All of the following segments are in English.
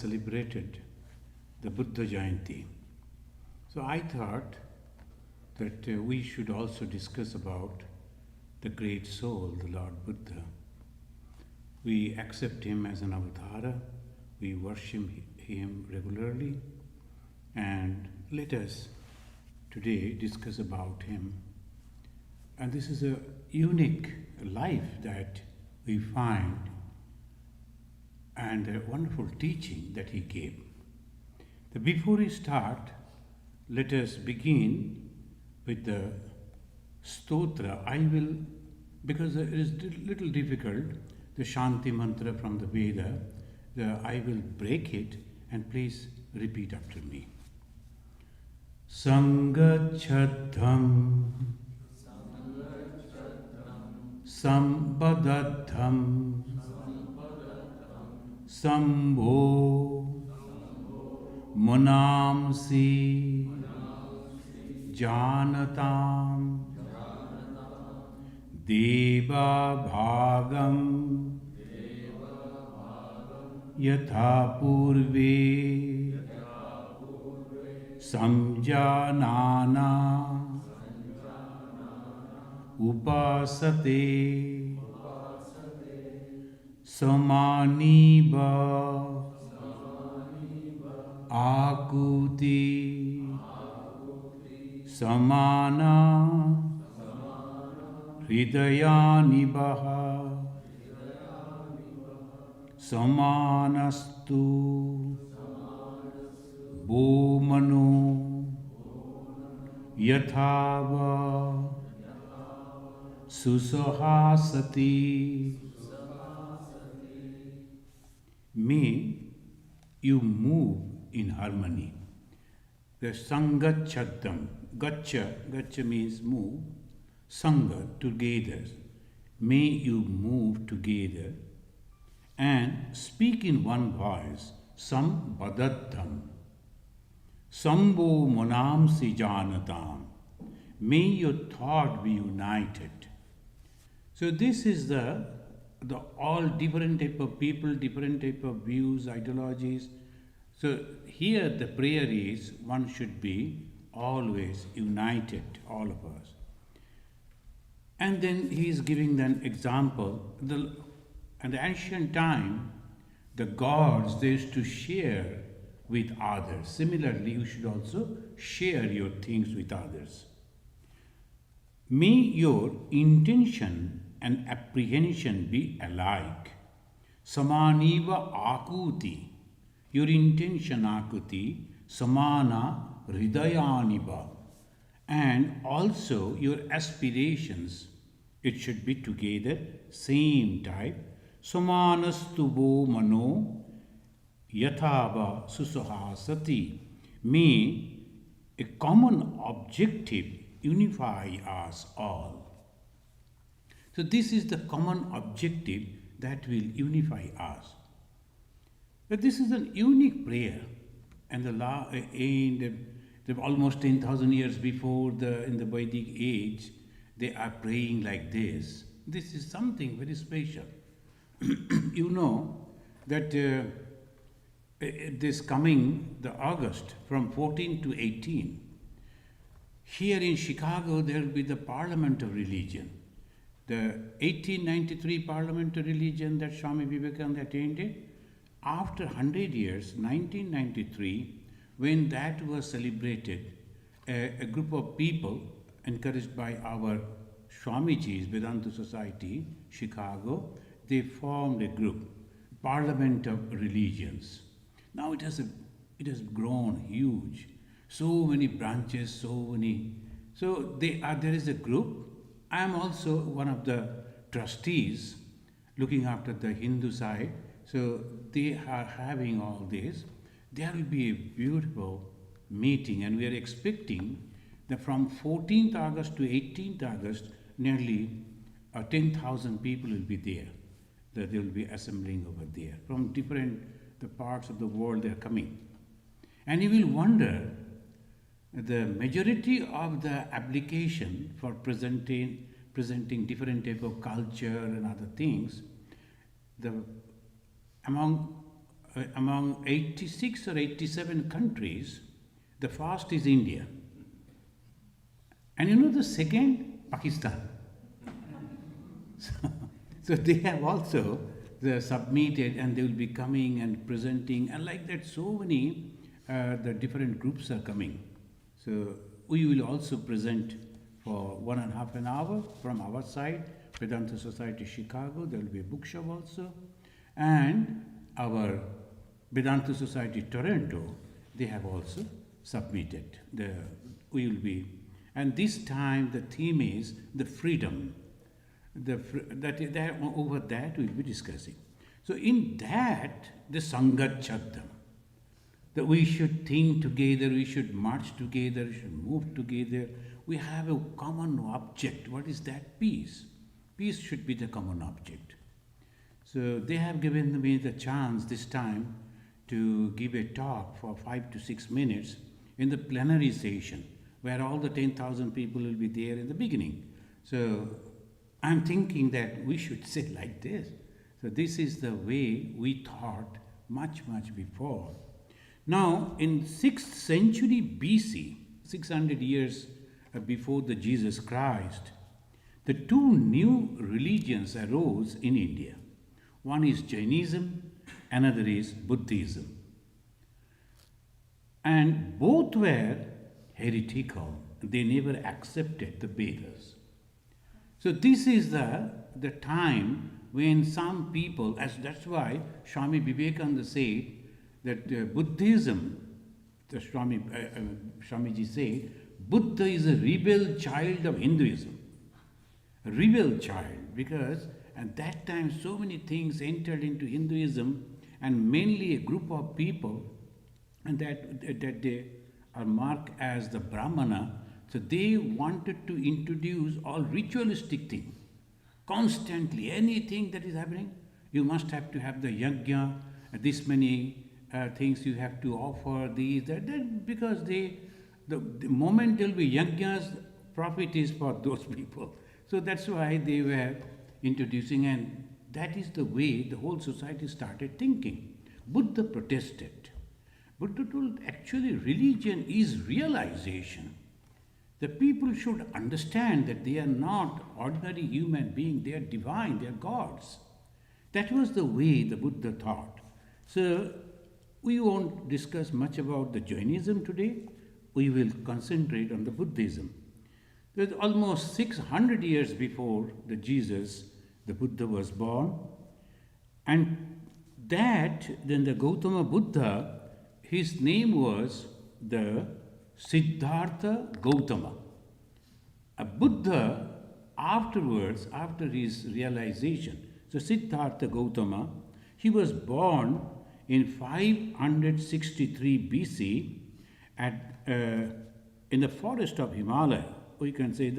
celebrated the Buddha Jayanti. So I thought that we should also discuss about the great soul, the Lord Buddha. We accept him as an avatara, we worship him regularly, and let us today discuss about him. And this is a unique life that we find and a wonderful teaching that he gave. So before we start, let us begin with the stotra. I will, because it is a little difficult, the Shanti mantra from the Veda, I will break it and please repeat after me. Sangachadham Sambadadham Sambho Munamsi Janatam Deva Bhagam Yatha Purve Samjanana Upasate Samaniva Akuti Samana Hridayanibaha Samanastu Bhumano Yathava Susahasati. May you move in harmony. The Sangachadam, Gacha means move, Sangha, together. May you move together and speak in one voice, Sambadaddham. Sambho Monamsi Janatam. May your thought be united. So this is the all different type of people, different type of views, ideologies. So here the prayer is one should be always united, all of us. And then he is giving an example. In the ancient time, the gods they used to share with others. Similarly, you should also share your things with others. May your intention and apprehension be alike. Samaniva akuti. Your intention akuti, samana hridayaniva. And also your aspirations, it should be together, same type. Samanastubo mano yathava susahasati. May a common objective unify us all. So this is the common objective that will unify us. But this is a unique prayer, and almost 10,000 years before in the Vedic age, they are praying like this. This is something very special. You know that this coming the August from 14 to 18, here in Chicago there will be the Parliament of Religion. The 1893 Parliament of Religion that Swami Vivekananda attended, after 100 years, 1993, when that was celebrated, a group of people encouraged by our Swamiji's Vedanta Society, Chicago, they formed a group, Parliament of Religions. Now it has grown huge. So many branches, so many. So there is a group. I am also one of the trustees looking after the Hindu side. So they are having all this. There will be a beautiful meeting, and we are expecting that from 14th August to 18th August, nearly 10,000 people will be there. That they will be assembling over there. From different the parts of the world they are coming. And you will wonder, the majority of the application for presenting different type of culture and other things, among among 86 or 87 countries, the first is India. And you know the second? Pakistan. So they have also submitted, and they will be coming and presenting, and like that so many the different groups are coming. So we will also present for 1.5 hours from our side, Vedanta Society Chicago. There will be a bookshop also, and our Vedanta Society Toronto, they have also submitted. We will be, and this time the theme is the freedom. Over that we'll be discussing. So in that, the Sangat Chabdam, that we should think together, we should march together, we should move together. We have a common object. What is that? Peace. Peace should be the common object. So they have given me the chance this time to give a talk for 5 to 6 minutes in the plenary session, where all the 10,000 people will be there in the beginning. So I'm thinking that we should say like this. So this is the way we thought much before. Now, in 6th century BC, 600 years before the Jesus Christ, the two new religions arose in India. One is Jainism, another is Buddhism. And both were heretical. They never accepted the Vedas. So this is the time when some people, that's why Swami Vivekananda said that Buddhism, the Swamiji said, Buddha is a rebel child of Hinduism. A rebel child, because at that time so many things entered into Hinduism, and mainly a group of people, and that they are marked as the Brahmana. So they wanted to introduce all ritualistic things. Constantly, anything that is happening, you must have to have the yajna, this many things you have to offer, these, that, because the moment there will be yajnas, profit is for those people. So that's why they were introducing, and that is the way the whole society started thinking. Buddha protested. Buddha told, actually religion is realization. The people should understand that they are not ordinary human beings, they are divine, they are gods. That was the way the Buddha thought. So we won't discuss much about the Jainism today. We will concentrate on the Buddhism. There's almost 600 years before the Jesus, the Buddha was born. And then the Gautama Buddha, his name was the Siddhartha Gautama. A Buddha afterwards, after his realization, so Siddhartha Gautama, he was born in 563 BC in the forest of Himalaya. We can say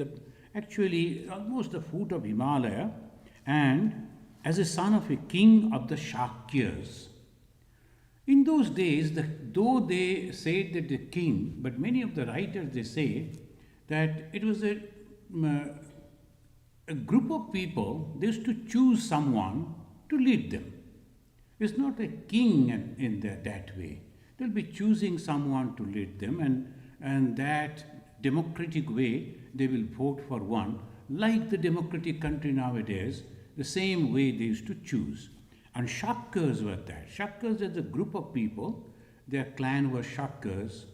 actually almost the foot of Himalaya, and as a son of a king of the Shakyas. In those days, though they said that the king, but many of the writers, they say that it was a group of people, they used to choose someone to lead them. It's not a king in that way. They'll be choosing someone to lead them, and that democratic way, they will vote for one. Like the democratic country nowadays, the same way they used to choose. And Shakyas were that. Shakyas is a group of people. Their clan was Shakyas.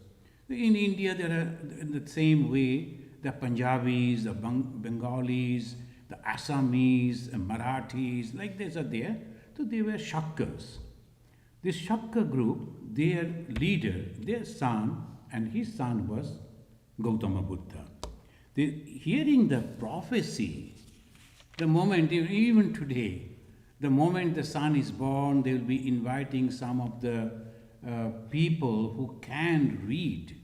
In India, there are in the same way, the Punjabis, the Bengalis, the Assamese, the Marathis, like this are there. So they were Shakyas. This Shakya group, their leader, their son, and his son was Gautama Buddha. Hearing the prophecy, the moment, even today, the moment the son is born, they will be inviting some of the people who can read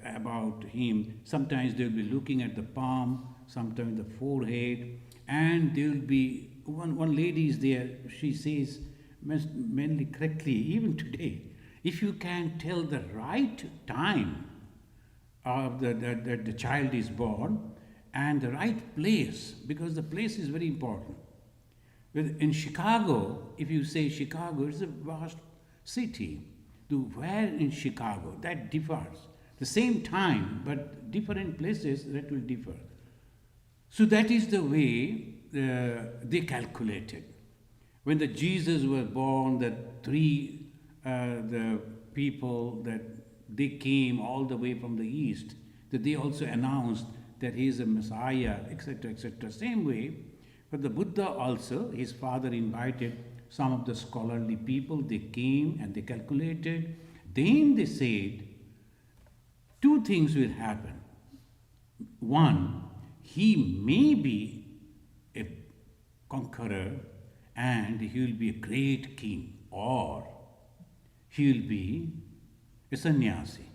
about him. Sometimes they will be looking at the palm, sometimes the forehead, and there will be, one lady is there, she says, mainly correctly, even today, if you can tell the right time of that the child is born and the right place, because the place is very important. In Chicago, if you say Chicago, it's a vast city. Where in Chicago? That differs. The same time, but different places that will differ. So that is the way they calculated. When the Jesus was born, the people that they came all the way from the east, that they also announced that he is a Messiah, etc., etc. Same way, but the Buddha also, his father invited some of the scholarly people. They came and they calculated. Then they said, two things will happen. One, he may be a conqueror and he will be a great king, or he will be a sannyasi.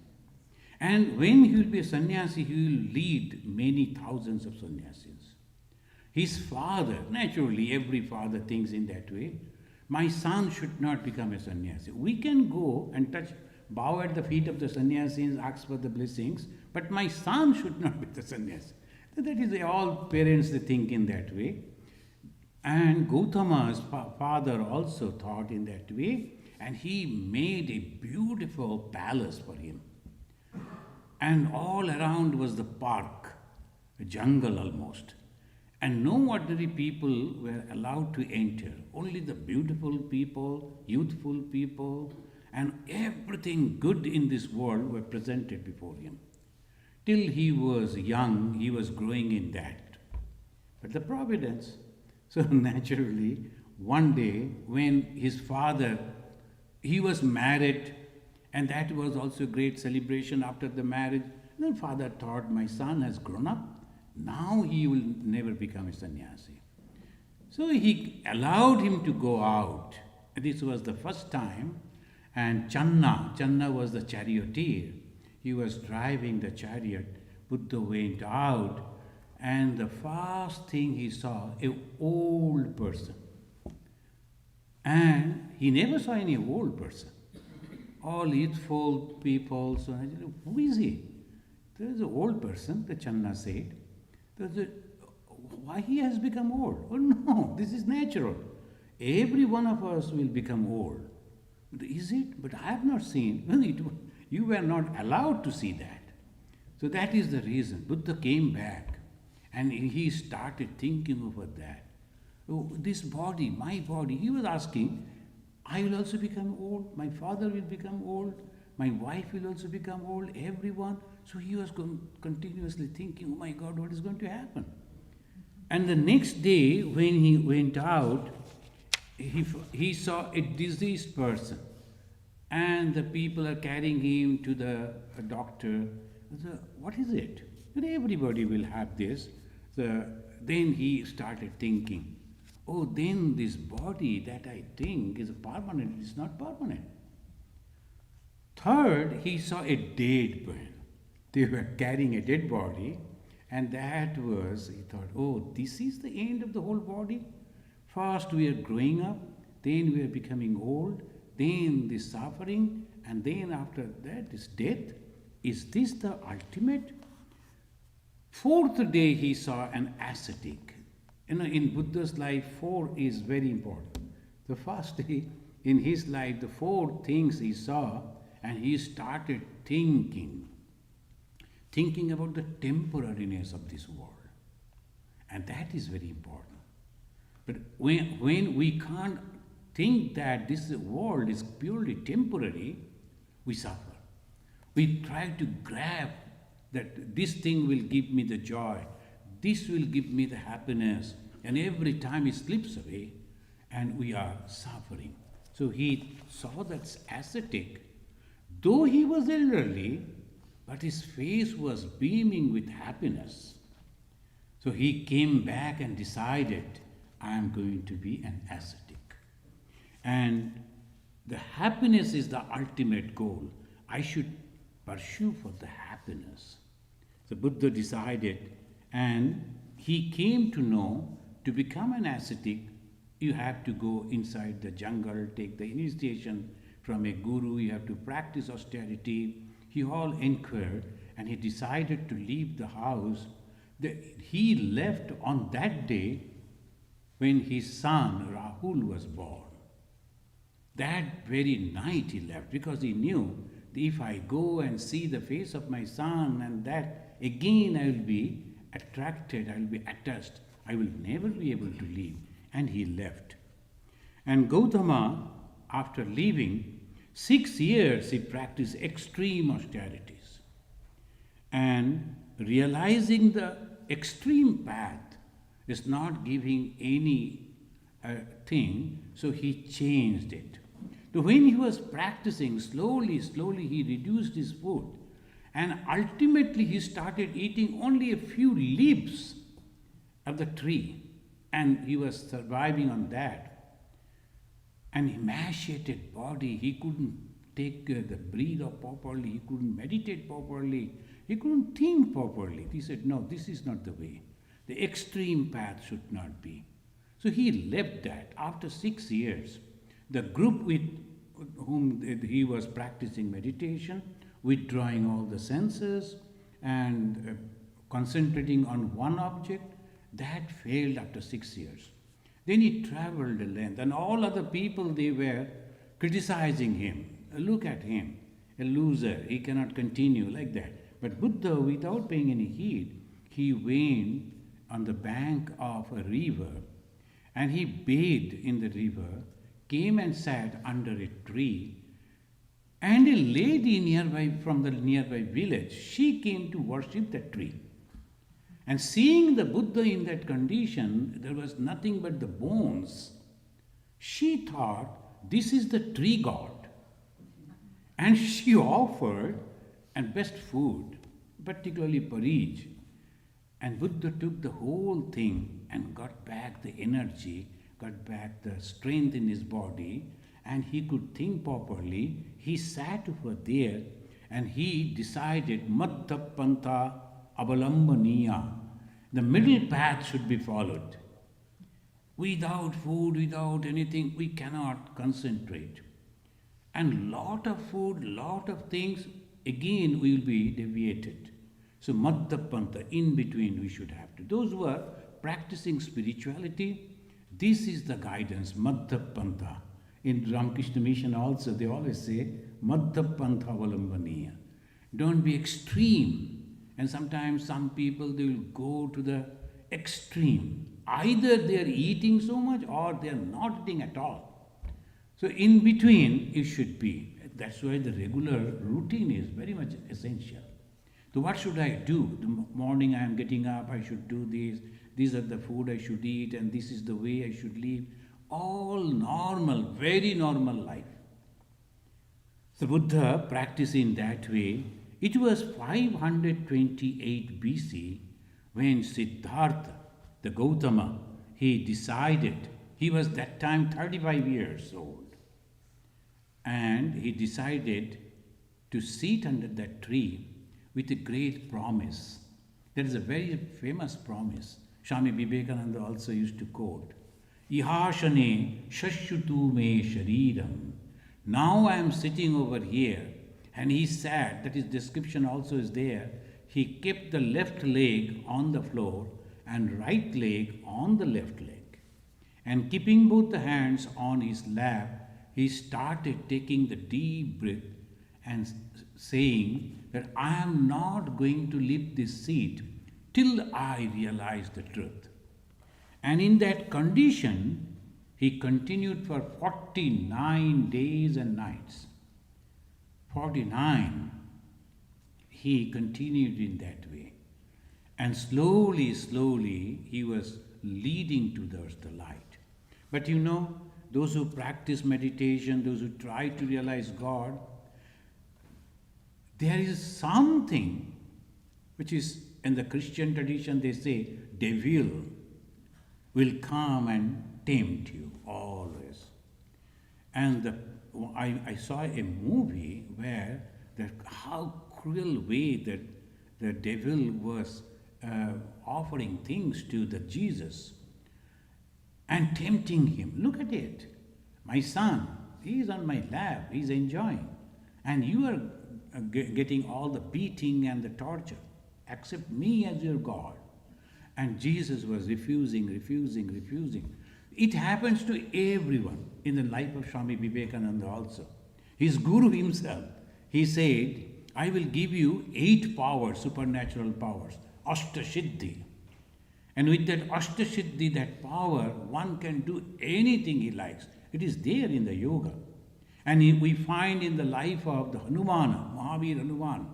And when he will be a sannyasi, he will lead many thousands of sannyasis. His father, naturally, every father thinks in that way, my son should not become a sannyasi. We can go and bow at the feet of the sannyasis, ask for the blessings, but my son should not be the sannyasi. That is, all parents they think in that way. And Gautama's father also thought in that way, and he made a beautiful palace for him. And all around was the park, a jungle almost. And no ordinary people were allowed to enter. Only the beautiful people, youthful people, and everything good in this world were presented before him. Till he was young, he was growing in that. But the providence. So naturally, one day when his father, he was married, and that was also a great celebration after the marriage. The father thought, my son has grown up, now he will never become a sannyasi. So he allowed him to go out. This was the first time. And Channa was the charioteer. He was driving the chariot. Buddha went out, and the first thing he saw, an old person. And he never saw any old person. All youthful people. So I said, who is he? There is an old person, the Channa said. Why he has become old? Oh no, this is natural. Every one of us will become old. Is it? But I have not seen. Well, you were not allowed to see that. So that is the reason. Buddha came back and he started thinking over that. Oh, this body, my body. He was asking, I will also become old. My father will become old. My wife will also become old. Everyone. So he was continuously thinking, oh my God, what is going to happen? And the next day, when he went out, he saw a diseased person. And the people are carrying him to the doctor. So, what is it? And everybody will have this. So, then he started thinking, oh, then this body that I think is permanent is not permanent. Third, he saw a dead man. They were carrying a dead body, and that was, he thought, oh, this is the end of the whole body. First we are growing up, then we are becoming old, then this suffering, and then after that is death. Is this the ultimate? Fourth day he saw an ascetic. In Buddha's life, 4 is very important. The first day in his life, the 4 things he saw, and he started thinking about the temporariness of this world. And that is very important. But when we can't think that this world is purely temporary, we suffer. We try to grab that this thing will give me the joy, this will give me the happiness, and every time it slips away and we are suffering. So he saw that ascetic, though he was elderly, but his face was beaming with happiness. So he came back and decided, I am going to be an ascetic. And the happiness is the ultimate goal. I should pursue for the happiness. The Buddha decided, and he came to know to become an ascetic, you have to go inside the jungle, take the initiation from a guru, you have to practice austerity. He all inquired, and he decided to leave the house. He left on that day when his son Rahul was born. That very night he left because he knew that if I go and see the face of my son and that again I will be attracted, I will be attached, I will never be able to leave. And he left. And Gautama, after leaving, 6 years he practiced extreme austerities. And realizing the extreme path is not giving any thing, so he changed it. So when he was practicing, slowly he reduced his food. And ultimately he started eating only a few leaves of the tree. And he was surviving on that. An emaciated body, he couldn't take the breathe properly, he couldn't meditate properly, he couldn't think properly. He said, no, this is not the way. The extreme path should not be. So he left that. After 6 years, the group with whom he was practicing meditation, withdrawing all the senses and concentrating on one object, that failed after 6 years. Then he traveled a length, and all other people, they were criticizing him. Look at him, a loser, he cannot continue like that. But Buddha, without paying any heed, he went on the bank of a river and he bathed in the river, came and sat under a tree, and a lady nearby from the nearby village, she came to worship the tree. And seeing the Buddha in that condition, there was nothing but the bones. She thought, this is the tree god. And she offered and best food, particularly porridge. And Buddha took the whole thing and got back the energy, got back the strength in his body, and he could think properly. He sat over there and he decided Madhya Pantha Avalambaniya. The middle path should be followed. Without food, without anything, we cannot concentrate. And lot of food, lot of things, again we will be deviated. So Madhya Pantha, in between we should have to. Those who are practicing spirituality, this is the guidance, Madhya Pantha. In Ramakrishna Mission also, they always say, Madhya Pantha Avalambaniya. Don't be extreme. And sometimes some people, they will go to the extreme. Either they are eating so much or they are not eating at all. So in between, it should be. That's why the regular routine is very much essential. So what should I do? The morning I am getting up, I should do this. These are the food I should eat, and this is the way I should live. All normal, very normal life. So Buddha practiced in that way. It was 528 BC when Siddhartha, the Gautama, he decided, he was that time 35 years old, and he decided to sit under that tree with a great promise. There is a very famous promise. Swami Vivekananda also used to quote, Ihashane shashutu me shariram. Now I am sitting over here, and he sat, that his description also is there. He kept the left leg on the floor and right leg on the left leg. And keeping both the hands on his lap, he started taking the deep breath and saying that I am not going to leave this seat till I realize the truth. And in that condition, he continued for 49 days and nights. 49, he continued in that way. And slowly, he was leading towards the light. But you know, those who practice meditation, those who try to realize God, there is something which is, in the Christian tradition, they say, devil will come and tempt you always. And I saw a movie where how cruel way that the devil was offering things to the Jesus and tempting him. Look at it. My son, he is on my lap, he is enjoying. And you are getting all the beating and the torture. Accept me as your God. And Jesus was refusing. It happens to everyone in the life of Swami Vivekananda also. His guru himself, he said, I will give you 8 powers, supernatural powers, Ashtasiddhi. And with that Ashtasiddhi, that power, one can do anything he likes. It is there in the yoga. And we find in the life of the Hanumana, Mahavir Hanuman.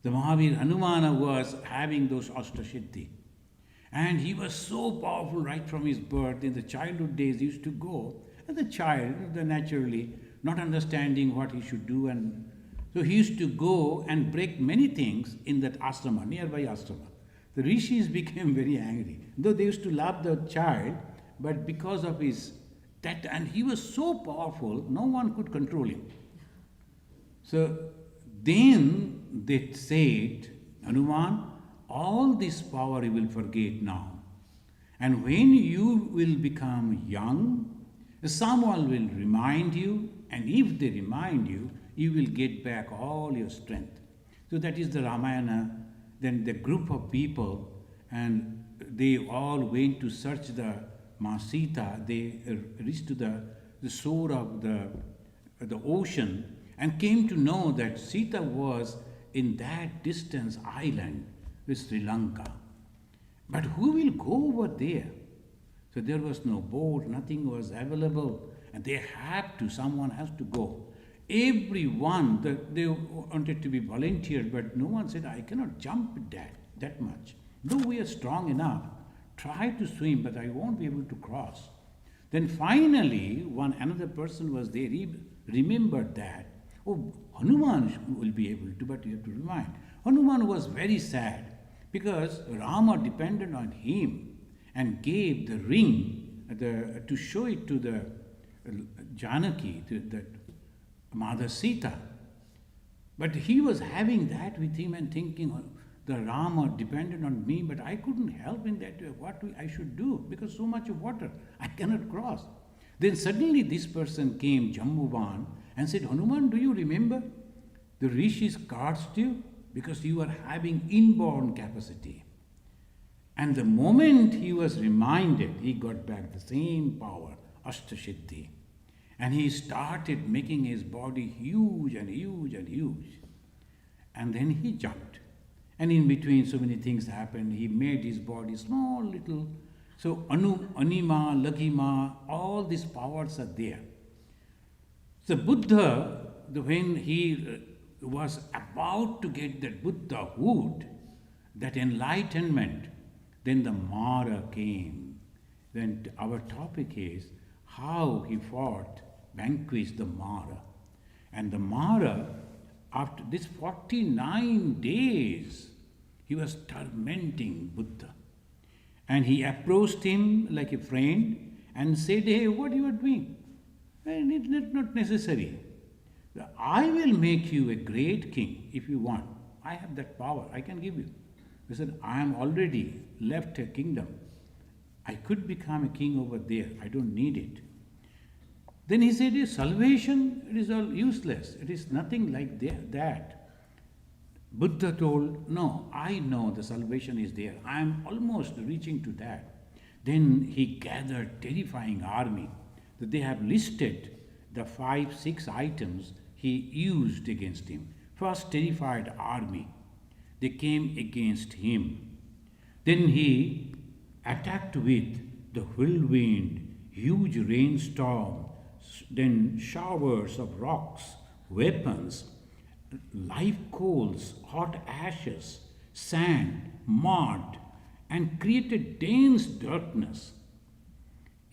The Mahavir Hanumana was having those Ashtasiddhi. And he was so powerful right from his birth. In the childhood days, he used to go, as a child, naturally, not understanding what he should do. And so he used to go and break many things in that ashrama, nearby ashrama. The rishis became very angry. Though they used to love the child, but because of his that, and he was so powerful, no one could control him. So then they said, Hanuman, all this power you will forget now. And when you will become young, someone will remind you, and if they remind you, you will get back all your strength. So that is the Ramayana. Then the group of people, and they all went to search the Ma Sita. They reached to the shore of the ocean and came to know that Sita was in that distance island with Sri Lanka. But who will go over there? So there was no boat, nothing was available, and they had to, someone has to go. Everyone, they wanted to be volunteers, but no one said, I cannot jump that much. Though we are strong enough, try to swim, but I won't be able to cross. Then finally, another person was there, he remembered that, oh, Hanuman will be able to, but you have to remind. Hanuman was very sad because Rama depended on him and gave the ring to show it to the Janaki, to the Mother Sita. But he was having that with him and thinking, the Rama depended on me, but I couldn't help in that way. What I should do? Because so much of water, I cannot cross. Then suddenly this person came, Jambuvan, and said, Hanuman, do you remember? The rishis cursed you because you are having inborn capacity. And the moment he was reminded, he got back the same power, Ashtasiddhi. And he started making his body huge and huge and huge. And then he jumped. And in between so many things happened. He made his body small, little. So Anima, Laghima, all these powers are there. So Buddha, when he was about to get that Buddhahood, that enlightenment, then the Mara came. Then our topic is how he fought, vanquished the Mara. And the Mara, after this 49 days, he was tormenting Buddha. And he approached him like a friend and said, hey, what you are doing? And it's not necessary. I will make you a great king if you want. I have that power, I can give you. He said, I am already left a kingdom. I could become a king over there. I don't need it. Then he said, salvation, it is all useless. It is nothing like that. Buddha told, no, I know the salvation is there. I am almost reaching to that. Then he gathered terrifying army that they have listed the 5-6 items he used against him. First, terrified army. They came against him. Then he attacked with the whirlwind, huge rainstorm, then showers of rocks, weapons, live coals, hot ashes, sand, mud, and created dense darkness.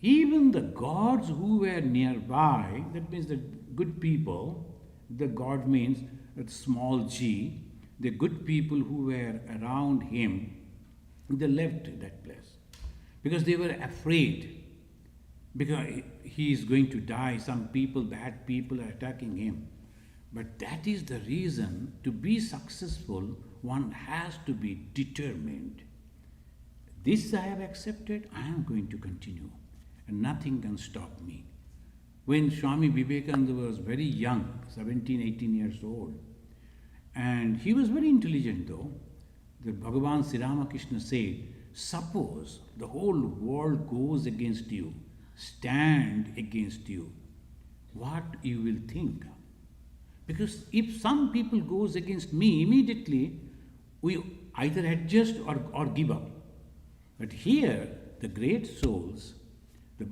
Even the gods who were nearby, that means the good people, the god means a small g, the good people who were around him, they left that place because they were afraid, because he is going to die. Some people, bad people are attacking him. But that is the reason, to be successful, one has to be determined. This I have accepted, I am going to continue, and nothing can stop me. When Swami Vivekananda was very young, 17, 18 years old, and he was very intelligent though, the Bhagavan Sri Ramakrishna said, suppose the whole world goes against you, stand against you, what you will think. Because if some people goes against me, immediately we either adjust or give up. But here, the great souls, the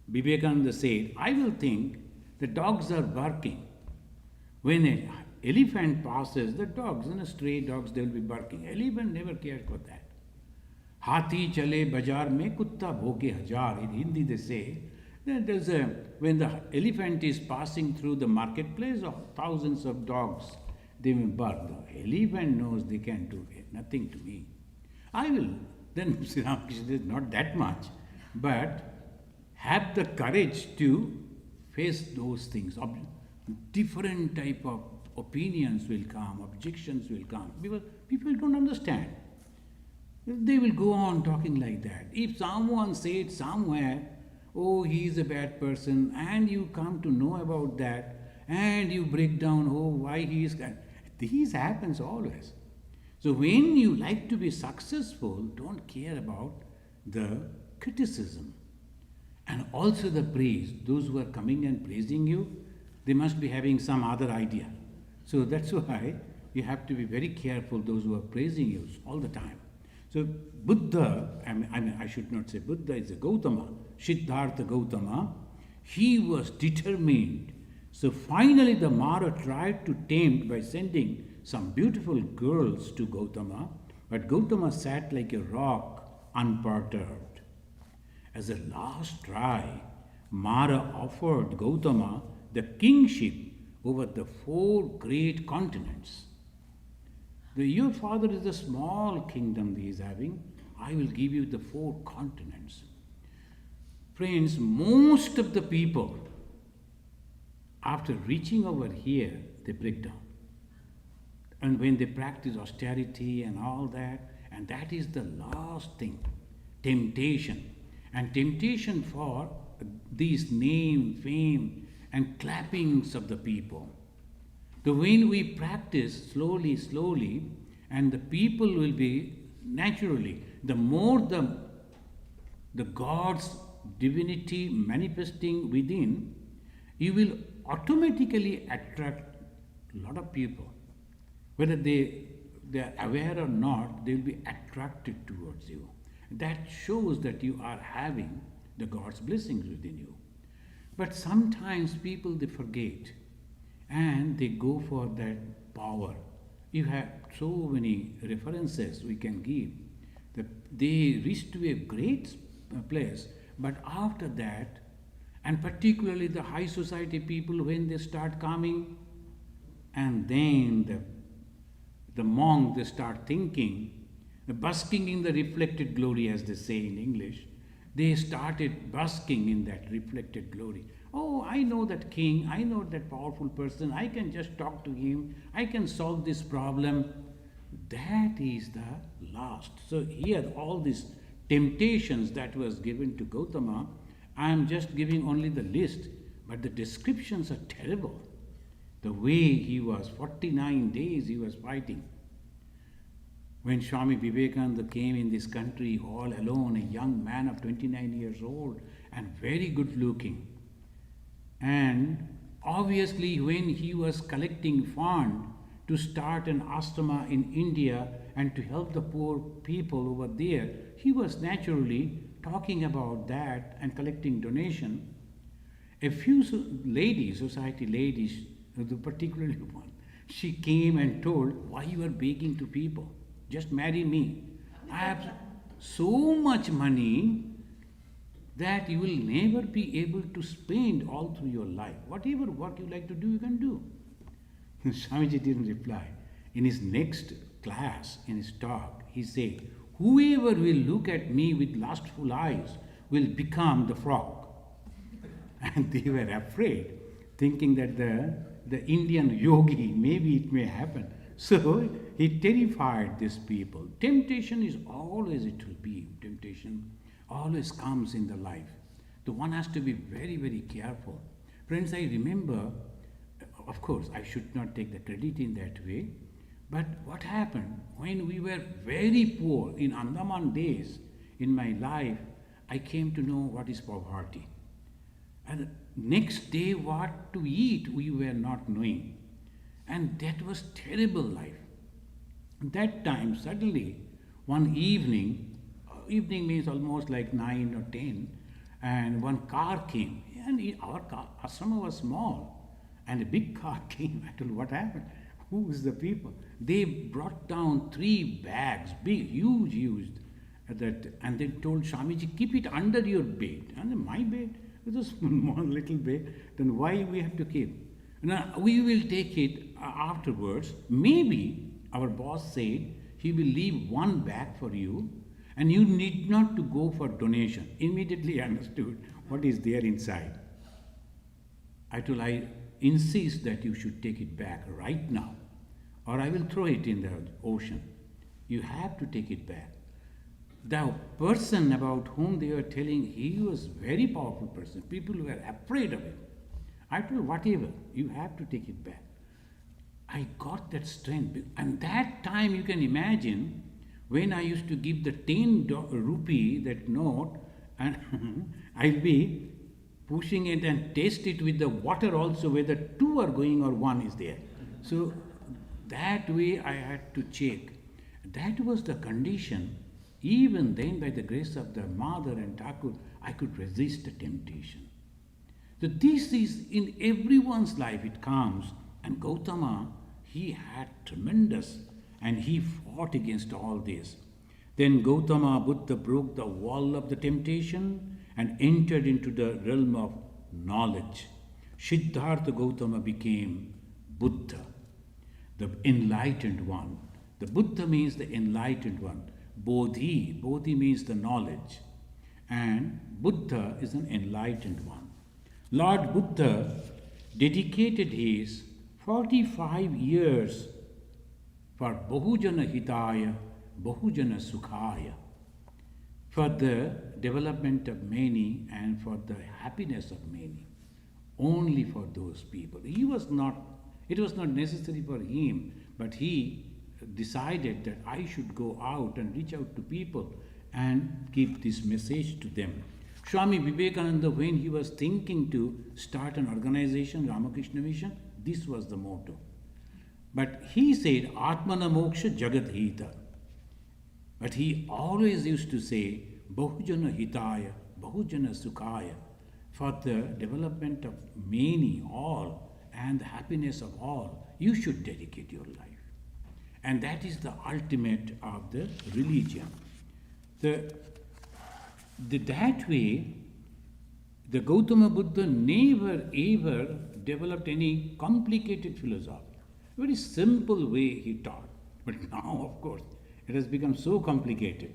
Vivekananda said, I will think the dogs are barking. When an elephant passes, the dogs, stray dogs, they will be barking. Elephant never cares for that. Hathi chale bazaar mein kutta bhoge hajar. In Hindi they say that when the elephant is passing through the marketplace, of thousands of dogs, they may bark. The elephant knows they can do nothing to me. I will. Then Sri Ramakrishna says, not that much, but have the courage to face those things. Different type of opinions will come, objections will come, because people don't understand. They will go on talking like that. If someone said somewhere, oh, he is a bad person, and you come to know about that, and you break down, oh, why he is bad. This happens always. So when you like to be successful, don't care about the criticism. And also the praise. Those who are coming and praising you, they must be having some other idea. So that's why you have to be very careful, those who are praising you all the time. So Buddha, I should not say Buddha, is a Gautama, Siddhartha Gautama. He was determined. So finally the Mara tried to tempt by sending some beautiful girls to Gautama, but Gautama sat like a rock, unperturbed. As a last try, Mara offered Gautama the kingship over the 4 great continents. Your father is a small kingdom he is having. I will give you the 4 continents. Friends, most of the people, after reaching over here, they break down. And when they practice austerity and all that, and that is the last thing, temptation. And temptation for these name, fame, and clappings of the people. So when we practice slowly, and the people will be naturally, the more the God's divinity manifesting within, you will automatically attract a lot of people. Whether they are aware or not, they will be attracted towards you. That shows that you are having the God's blessings within you. But sometimes people, they forget and they go for that power. You have so many references we can give. They reach to a great place, but after that, and particularly the high society people, when they start coming, and then the monk, they start thinking, basking in the reflected glory, as they say in English. They started basking in that reflected glory. Oh, I know that king, I know that powerful person, I can just talk to him, I can solve this problem. That is the last. So here all these temptations that was given to Gautama, I am just giving only the list, but the descriptions are terrible. The way he was, 49 days he was fighting. When Swami Vivekananda came in this country all alone, a young man of 29 years old and very good looking. And obviously when he was collecting fund to start an ashrama in India and to help the poor people over there, he was naturally talking about that and collecting donation. A few ladies, society ladies, particularly one, she came and told, why you are begging to people? Just marry me. I have so much money that you will never be able to spend all through your life. Whatever work you like to do, you can do. Swamiji didn't reply. In his next class, in his talk, he said, whoever will look at me with lustful eyes will become the frog. And they were afraid, thinking that the Indian yogi, maybe it may happen. So he terrified these people. Temptation is always, it will be, temptation always comes in the life. So one has to be very, very careful. Friends, I remember, of course, I should not take the credit in that way, but what happened when we were very poor in Andaman days, in my life, I came to know what is poverty. And next day, what to eat, we were not knowing. And that was terrible life. That time, suddenly, one evening, evening means almost like 9 or 10, and one car came. And our car, ashrama was small, and a big car came. I told, what happened? Who is the people? They brought down 3 bags, big, huge, and they told Swamiji, keep it under your bed. And my bed, it was a small little bed. Then why we have to keep? Now we will take it afterwards. Maybe our boss said he will leave 1 bag for you, and you need not to go for donation. Immediately understood what is there inside. I told, I insist that you should take it back right now, or I will throw it in the ocean. You have to take it back. The person about whom they were telling, he was very powerful person. People were afraid of him. I told, whatever, you have to take it back. I got that strength. And that time, you can imagine, when I used to give the 10 rupee, that note, and I'll be pushing it and test it with the water also, whether 2 are going or 1 is there. So that way I had to check. That was the condition. Even then, by the grace of the Mother and Thakur, I could resist the temptation. So this is in everyone's life, it comes. And Gautama, he had tremendous, and he fought against all this. Then Gautama Buddha broke the wall of the temptation and entered into the realm of knowledge. Siddhartha Gautama became Buddha, the enlightened one. The Buddha means the enlightened one. Bodhi means the knowledge, and Buddha is an enlightened one. Lord Buddha dedicated his 45 years for Bahujana Hitaya, Bahujana Sukhaya, for the development of many and for the happiness of many, only for those people. It was not necessary for him, but he decided that I should go out and reach out to people and give this message to them. Swami Vivekananda, when he was thinking to start an organization, Ramakrishna Mission, this was the motto. But he said, Atmana Moksha Jagat Hita. But he always used to say, Bahujana Hitaya, Bahujana Sukhaya, for the development of many, all, and the happiness of all, you should dedicate your life. And that is the ultimate of the religion. That way, the Gautama Buddha never ever developed any complicated philosophy. Very simple way he taught. But now, of course, it has become so complicated.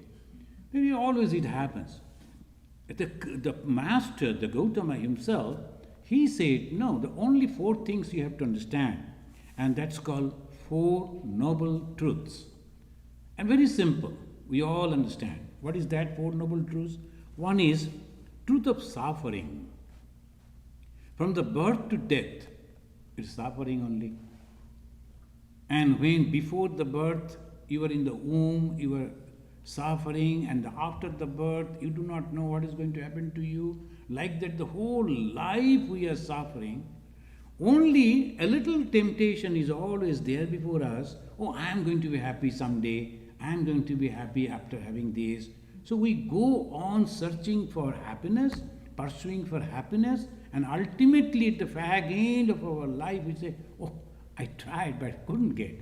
Maybe always it happens. The master, the Gautama himself, he said, no, the only 4 things you have to understand, and that's called 4 noble truths. And very simple, we all understand. What is that 4 noble truths? One is truth of suffering. From the birth to death, it is suffering only. And when before the birth, you are in the womb, you are suffering, and after the birth, you do not know what is going to happen to you. Like that, the whole life we are suffering. Only a little temptation is always there before us. Oh, I am going to be happy someday. I am going to be happy after having this. So we go on searching for happiness, pursuing for happiness, and ultimately at the fag end of our life we say, oh, I tried but couldn't get.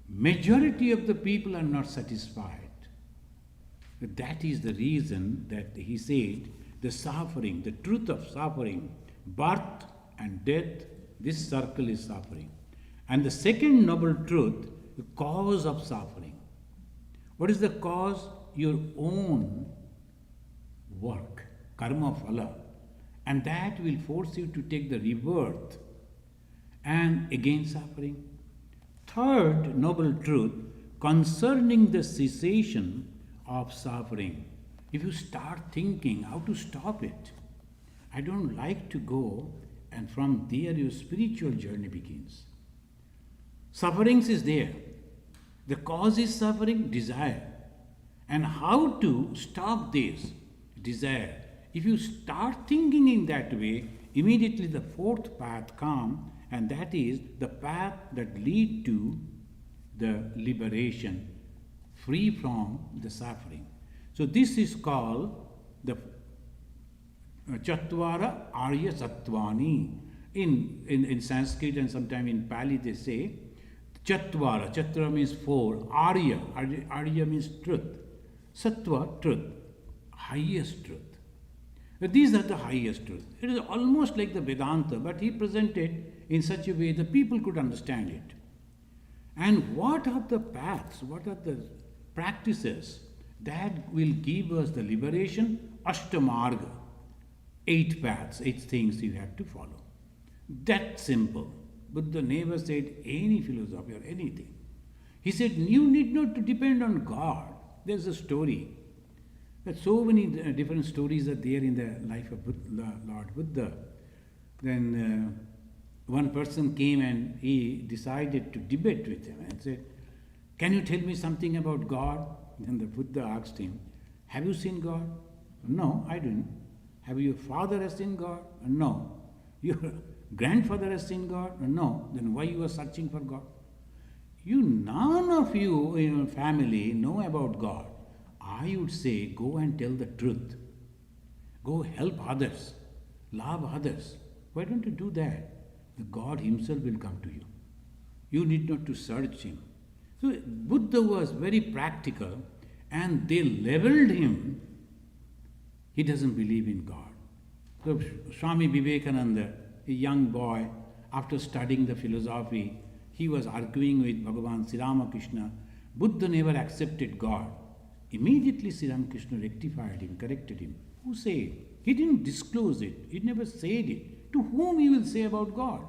Majority of the people are not satisfied. That is the reason that he said the suffering, the truth of suffering, birth and death, this circle is suffering. And the second noble truth, the cause of suffering. What is the cause? Your own work, karma phala. And that will force you to take the rebirth and again suffering. Third noble truth, concerning the cessation of suffering. If you start thinking how to stop it, I don't like to go, and from there your spiritual journey begins. Sufferings is there. The cause is suffering, desire. And how to stop this desire? If you start thinking in that way, Immediately the fourth path comes, and that is the path that leads to the liberation, free from the suffering. So this is called the Chatvara Arya Sattvani. In Sanskrit and sometimes in Pali they say Chatvara. Chatvara means four. Arya means truth. Sattva, truth. Highest truth. These are the highest truth. It is almost like the Vedanta, but he presented in such a way that people could understand it. And what are the paths, what are the practices that will give us the liberation? Ashtamarga. 8 paths, 8 things you have to follow. That simple. Buddha never said any philosophy or anything. He said you need not to depend on God. There's a story. But so many different stories are there in the life of Lord Buddha. Then one person came and he decided to debate with him and said, "Can you tell me something about God?" Then the Buddha asked him, "Have you seen God?" "No, I didn't." "Have your father has seen God?" "No." "Your grandfather has seen God?" "No." "Then why you are searching for God?" None of you in your family know about God. I would say, go and tell the truth. Go help others. Love others. Why don't you do that? The God himself will come to you. You need not to search him. So Buddha was very practical, and they leveled him. He doesn't believe in God. So Swami Vivekananda, a young boy, after studying the philosophy, he was arguing with Bhagavan Sri Ramakrishna. Buddha never accepted God. Immediately Sri Ramakrishna rectified him, corrected him. Who said? He didn't disclose it. He never said it. To whom he will say about God?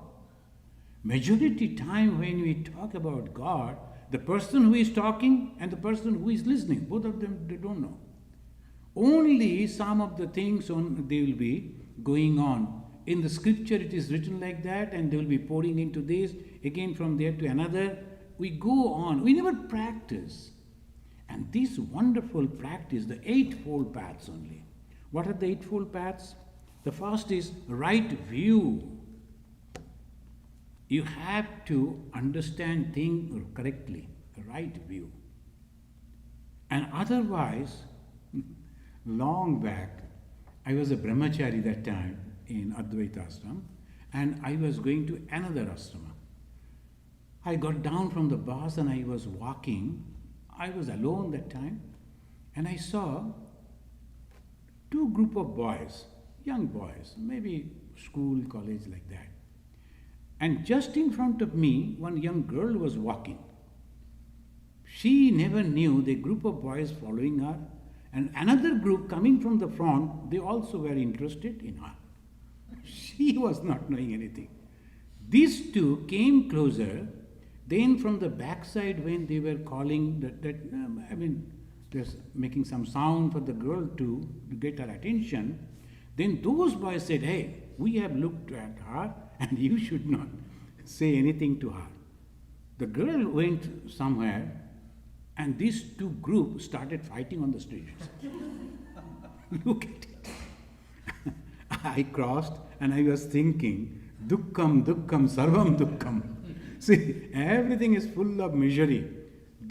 Majority time when we talk about God, the person who is talking and the person who is listening, both of them, they don't know. Only some of the things they will be going on. In the scripture it is written like that, and they will be pouring into this, again from there to another. We go on. We never practice. And this wonderful practice, the eightfold paths only. What are the eightfold paths? The first is right view. You have to understand things correctly, right view. And otherwise, long back, I was a brahmachari that time in Advaita ashram, and I was going to another ashrama. I got down from the bus and I was walking. I was alone that time, and I saw 2 group of boys, young boys, maybe school, college, like that. And just in front of me, one young girl was walking. She never knew the group of boys following her, and another group coming from the front, they also were interested in her. She was not knowing anything. These 2 came closer. Then from the backside, when they were calling, just making some sound for the girl to get her attention, then those boys said, "Hey, we have looked at her and you should not say anything to her." The girl went somewhere, and these 2 groups started fighting on the streets. Look at it. I crossed and I was thinking, "Dukkham, dukkham, sarvam dukkham." See, everything is full of misery.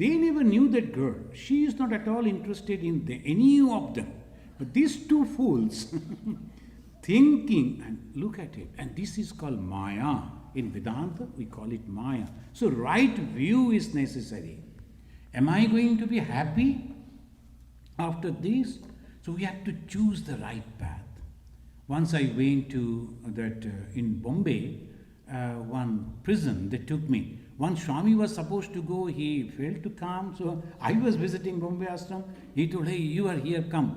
They never knew that girl. She is not at all interested in any of them. But these 2 fools thinking, and look at it. And this is called Maya. In Vedanta, we call it Maya. So right view is necessary. Am I going to be happy after this? So we have to choose the right path. Once I went to that in Bombay, one prison, they took me. One Swami was supposed to go, he failed to come, so I was visiting Bombay Ashram. He told, "Hey, you are here, come,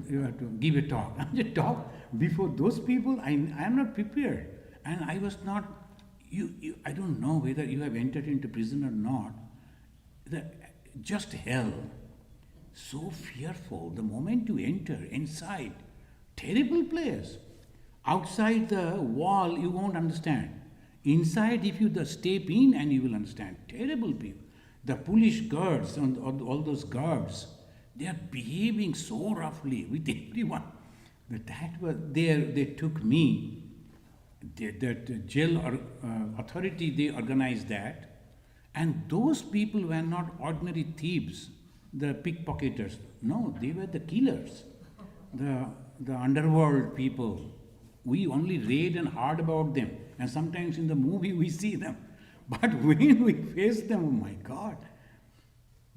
you have to give a talk." I just talk before those people, I am not prepared. And I was not, I don't know whether you have entered into prison or not. Just hell, so fearful. The moment you enter inside, terrible place. Outside the wall, you won't understand. Inside, if you step in and you will understand. Terrible people. The police guards and all those guards, they are behaving so roughly with everyone. But that was there. They took me the jail or, authority, they organized that. And those people were not ordinary thieves, the pickpocketers. No, they were the killers, the underworld people. We only read and heard about them. And sometimes in the movie we see them. But when we face them, oh my God.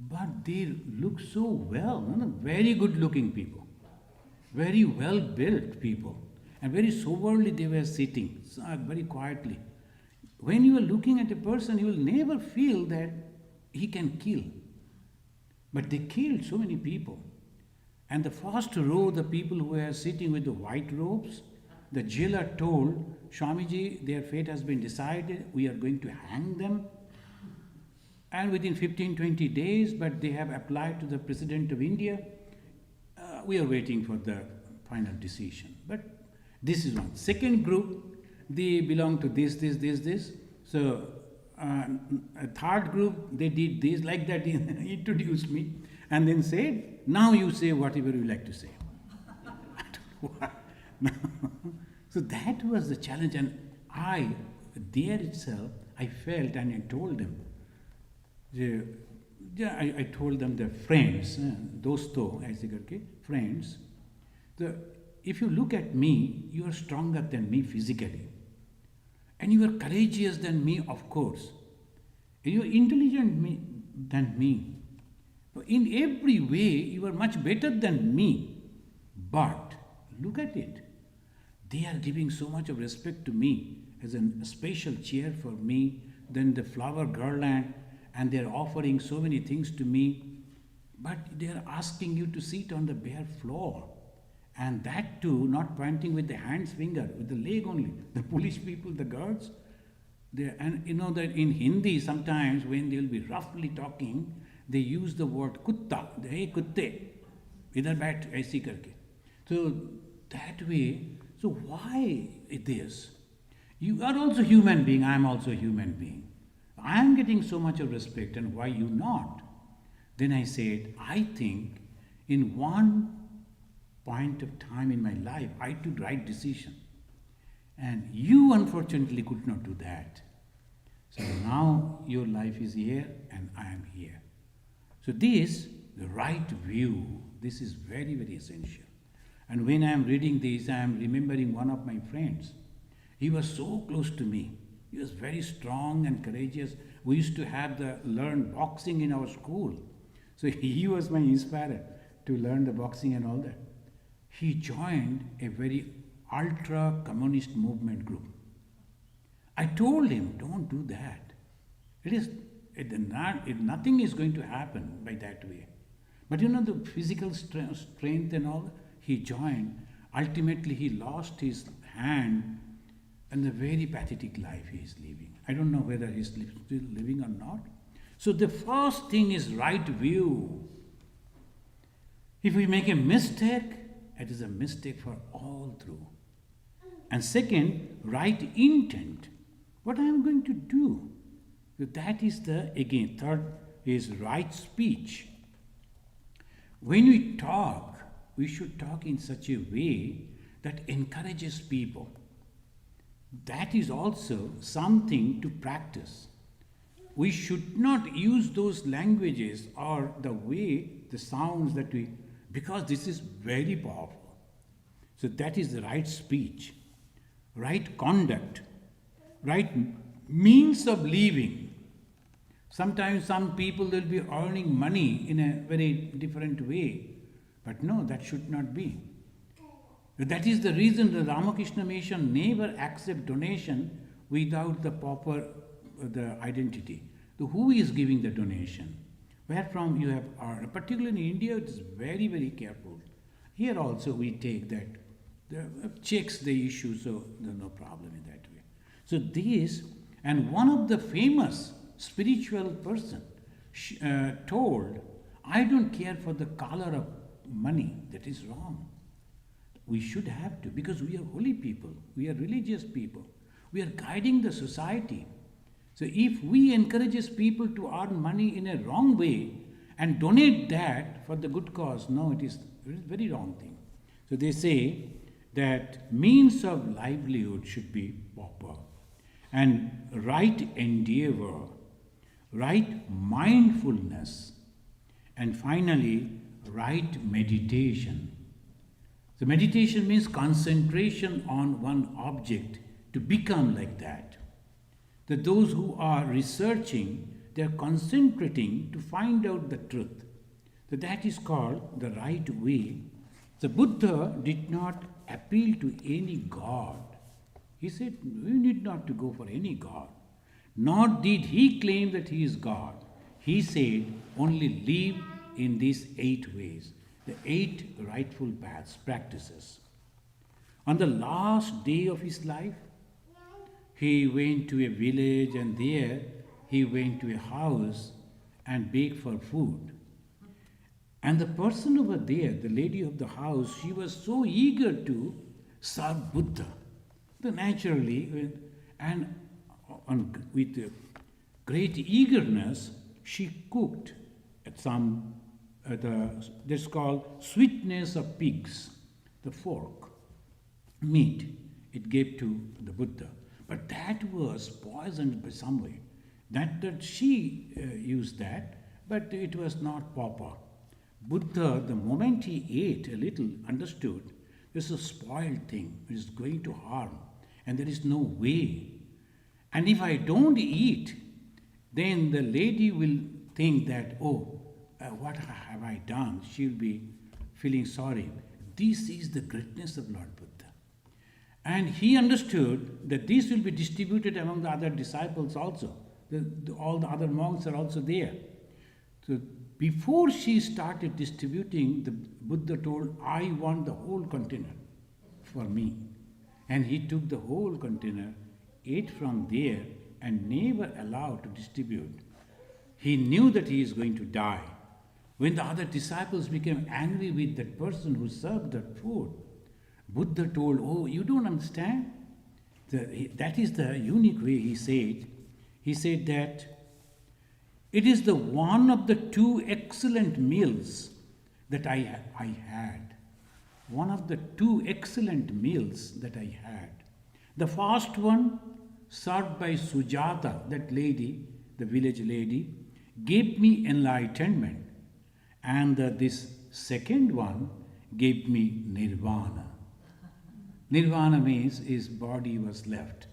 But they look so well, very good looking people, very well built people, and very soberly they were sitting, very quietly. When you are looking at a person, you will never feel that he can kill. But they killed so many people. And the first row, the people who were sitting with the white robes, the jailer told, Swamiji, their fate has been decided, we are going to hang them. And within 15-20 days, but they have applied to the President of India. We are waiting for the final decision. But this is one. Second group, they belong to this. So a third group, they did this, like that. He introduced me and then said, now you say whatever you like to say. I don't know why. So that was the challenge. And there itself, I felt and I told them, I told them, the friends, dosto, I said, okay, friends, if you look at me, you are stronger than me physically. And you are courageous than me, of course. And you are intelligent than me. In every way, you are much better than me. But look at it. They are giving so much of respect to me as a special chair for me, then the flower garland, and they are offering so many things to me. But they are asking you to sit on the bare floor. And that too, not pointing with the hand's finger, with the leg only. The police people, the guards. And you know that in Hindi, sometimes when they will be roughly talking, they use the word kutta. Hey kutte, idhar baith, aisi karke. So that way, so why this? You are also human being, I am also a human being. I am getting so much of respect, and why you not? Then I said, I think in one point of time in my life, I took right decision. And you unfortunately could not do that. So now your life is here and I am here. So this, the right view, this is very, very essential. And when I am reading this, I am remembering one of my friends. He was so close to me. He was very strong and courageous. We used to learn boxing in our school. So he was my inspirer to learn the boxing and all that. He joined a very ultra-communist movement group. I told him, don't do that. Nothing is going to happen by that way. But you know, the physical strength and all, he joined. Ultimately, he lost his hand, and a very pathetic life he is living. I don't know whether he is still living or not. So the first thing is right view. If we make a mistake, it is a mistake for all through. And second, right intent. What I am going to do. So that is again, third is right speech. When we talk, we should talk in such a way that encourages people. That is also something to practice. We should not use those languages or the way, the sounds that because this is very powerful. So that is the right speech, right conduct, right means of living. Sometimes some people will be earning money in a very different way, but no, that should not be. That is the reason the Ramakrishna Mission never accept donation without the proper identity. So who is giving the donation? Where from you have earned? Particularly in India, it is very, very careful. Here also we take that, checks the issue, so there's no problem in that way. So this, and one of the famous spiritual person told, I don't care for the color of money. That is wrong. We should have to, because we are holy people, we are religious people, we are guiding the society. So if we encourage people to earn money in a wrong way and donate that for the good cause, no, it is a very wrong thing. So they say, that means of livelihood should be proper, and right endeavor, right mindfulness, and finally, right meditation. The meditation means concentration on one object to become like that. That those who are researching, they are concentrating to find out the truth. That is called the right way. The Buddha did not appeal to any god. He said, we need not to go for any god. Nor did he claim that he is God. He said, only live in these 8 ways, the 8 rightful paths, practices. On the last day of his life, he went to a village, and there he went to a house and begged for food. And the person over there, the lady of the house, she was so eager to serve Buddha. Naturally, and with great eagerness, she cooked at some, that's called sweetness of pigs, the fork, meat, it gave to the Buddha. But that was poisoned by some way. That she used that, but it was not proper. Buddha, the moment he ate a little, understood this is a spoiled thing, it is going to harm, and there is no way. And if I don't eat, then the lady will think that, what have I done? She'll be feeling sorry. This is the greatness of Lord Buddha. And he understood that this will be distributed among the other disciples also. All the other monks are also there. So before she started distributing, the Buddha told, I want the whole container for me. And he took the whole container, ate from there, and never allowed to distribute. He knew that he is going to die. When the other disciples became angry with that person who served that food, Buddha told, you don't understand? That is the unique way he said. He said that it is the one of the 2 excellent meals that I had. One of the 2 excellent meals that I had. The first one, served by Sujata, that lady, the village lady, gave me enlightenment. And this second one gave me nirvana. Nirvana means his body was left.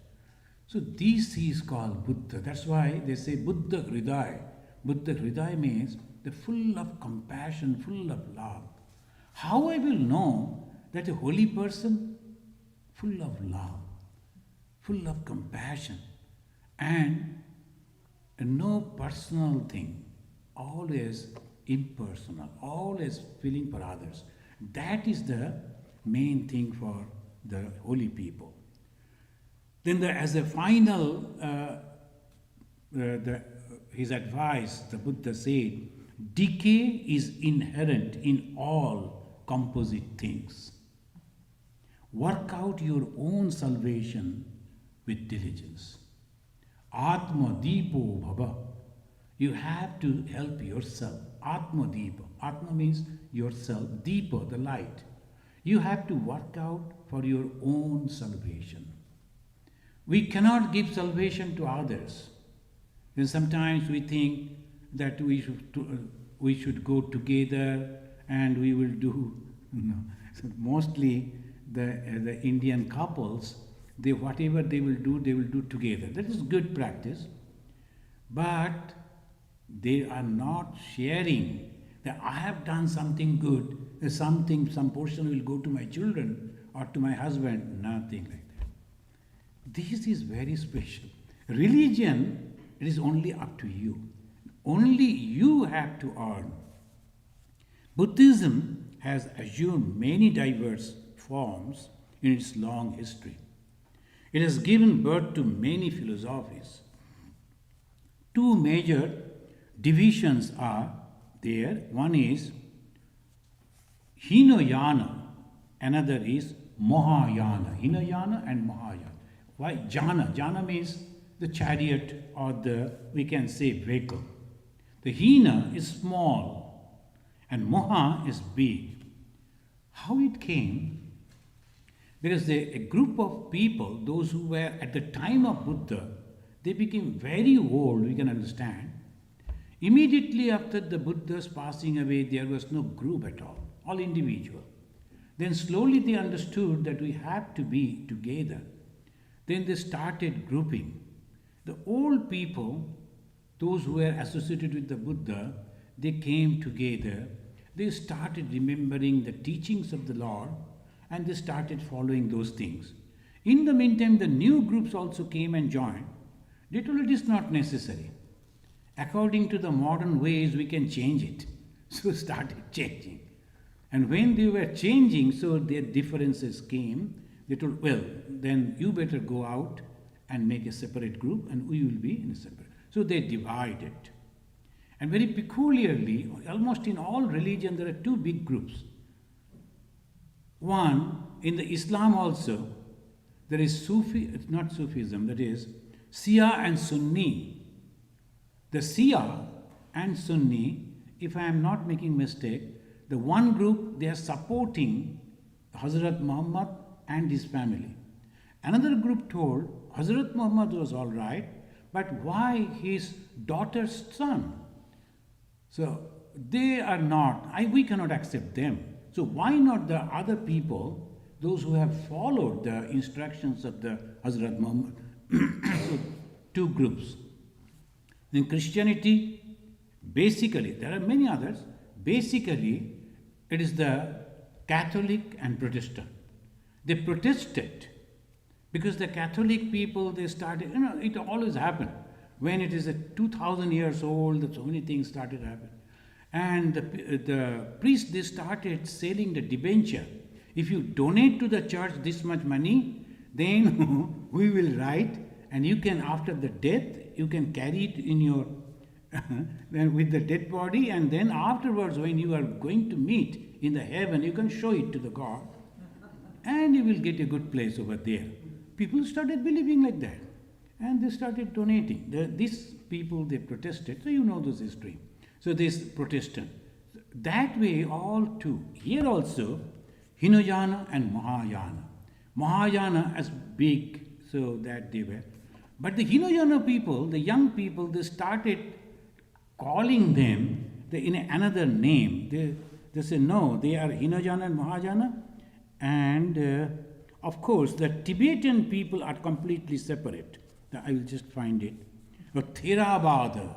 So this is called Buddha. That's why they say Buddha Hridaya. Buddha Hridaya means the full of compassion, full of love. How I will know that a holy person, full of love, full of compassion, and no personal thing, always impersonal, always feeling for others. That is the main thing for the holy people. Then as a final, his advice, the Buddha said, decay is inherent in all composite things. Work out your own salvation with diligence. Atma Deepo Bhava. You have to help yourself. Atma Deepa. Atma means yourself. Deepa, the light. You have to work out for your own salvation. We cannot give salvation to others. Then sometimes we think that we should go together and we will do. So mostly the Indian couples, whatever they will do together. That is good practice. But they are not sharing that I have done something good, some portion will go to my children or to my husband, nothing like that. This is very special. Religion, it is only up to you. Only you have to earn. Buddhism has assumed many diverse forms in its long history. It has given birth to many philosophies. 2 major divisions are there. One is Hinayana, another is Mahayana. Hinayana and Mahayana. Why Jana? Jana means the chariot or we can say vehicle. The Hina is small and Maha is big. How it came? Because a group of people, those who were at the time of Buddha, they became very old, we can understand. Immediately after the Buddha's passing away, there was no group at all individual. Then slowly they understood that we have to be together. Then they started grouping. The old people, those who were associated with the Buddha, they came together. They started remembering the teachings of the Lord and they started following those things. In the meantime, the new groups also came and joined. They told it is not necessary. According to the modern ways, we can change it. So started changing. And when they were changing, so their differences came. They told, well, then you better go out and make a separate group and we will be in a separate. So they divided. And very peculiarly, almost in all religions, there are two big groups. One, in the Islam also, there is Sufi, it's not Sufism, that is Shia and Sunni. The Shia and Sunni, if I am not making mistake, the one group, they are supporting Hazrat Muhammad and his family. Another group told Hazrat Muhammad was all right, but why his daughter's son? So they are not, we cannot accept them. So why not the other people, those who have followed the instructions of the Hazrat Muhammad? So two groups. In Christianity, basically, there are many others, basically it is the Catholic and Protestant. They protested because the Catholic people, they started, it always happened. When it is 2,000 years old, that so many things started happening. And the priests, they started selling the debenture. If you donate to the church this much money, then we will write, and you can, after the death, you can carry it in your, with the dead body, and then afterwards, when you are going to meet in the heaven, you can show it to the God, and you will get a good place over there. People started believing like that, and they started donating. These people, they protested, so you know this history. So this Protestant. That way, all two. Here also, Hinayana and Mahayana. Mahayana as big, so that they were. But the Hinayana people, the young people, they started calling them in another name. They say, no, they are Hinayana and Mahayana. And of course, the Tibetan people are completely separate. I will just find it. But Theravada.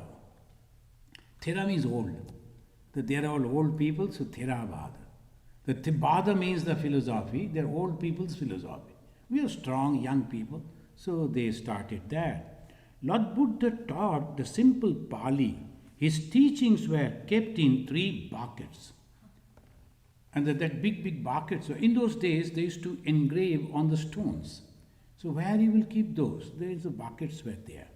Thera means old. They are all old people, so Theravada. The Bada means the philosophy. They are old people's philosophy. We are strong, young people, so they started that. Lord Buddha taught the simple Pali. His teachings were kept in 3 buckets. And that big bucket, so in those days they used to engrave on the stones. So where you will keep those? There is the buckets were there.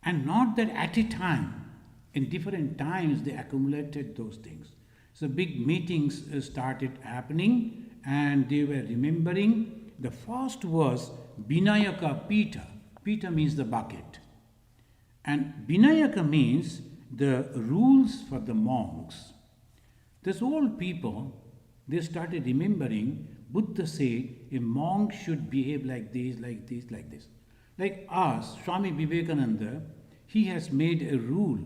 And not that at a time, in different times they accumulated those things. So big meetings started happening and they were remembering. The first was Vinayaka Pita. Pita means the bucket. And Vinayaka means the rules for the monks. These old people, they started remembering Buddha said a monk should behave like this, like this, like this. Like us, Swami Vivekananda, he has made a rule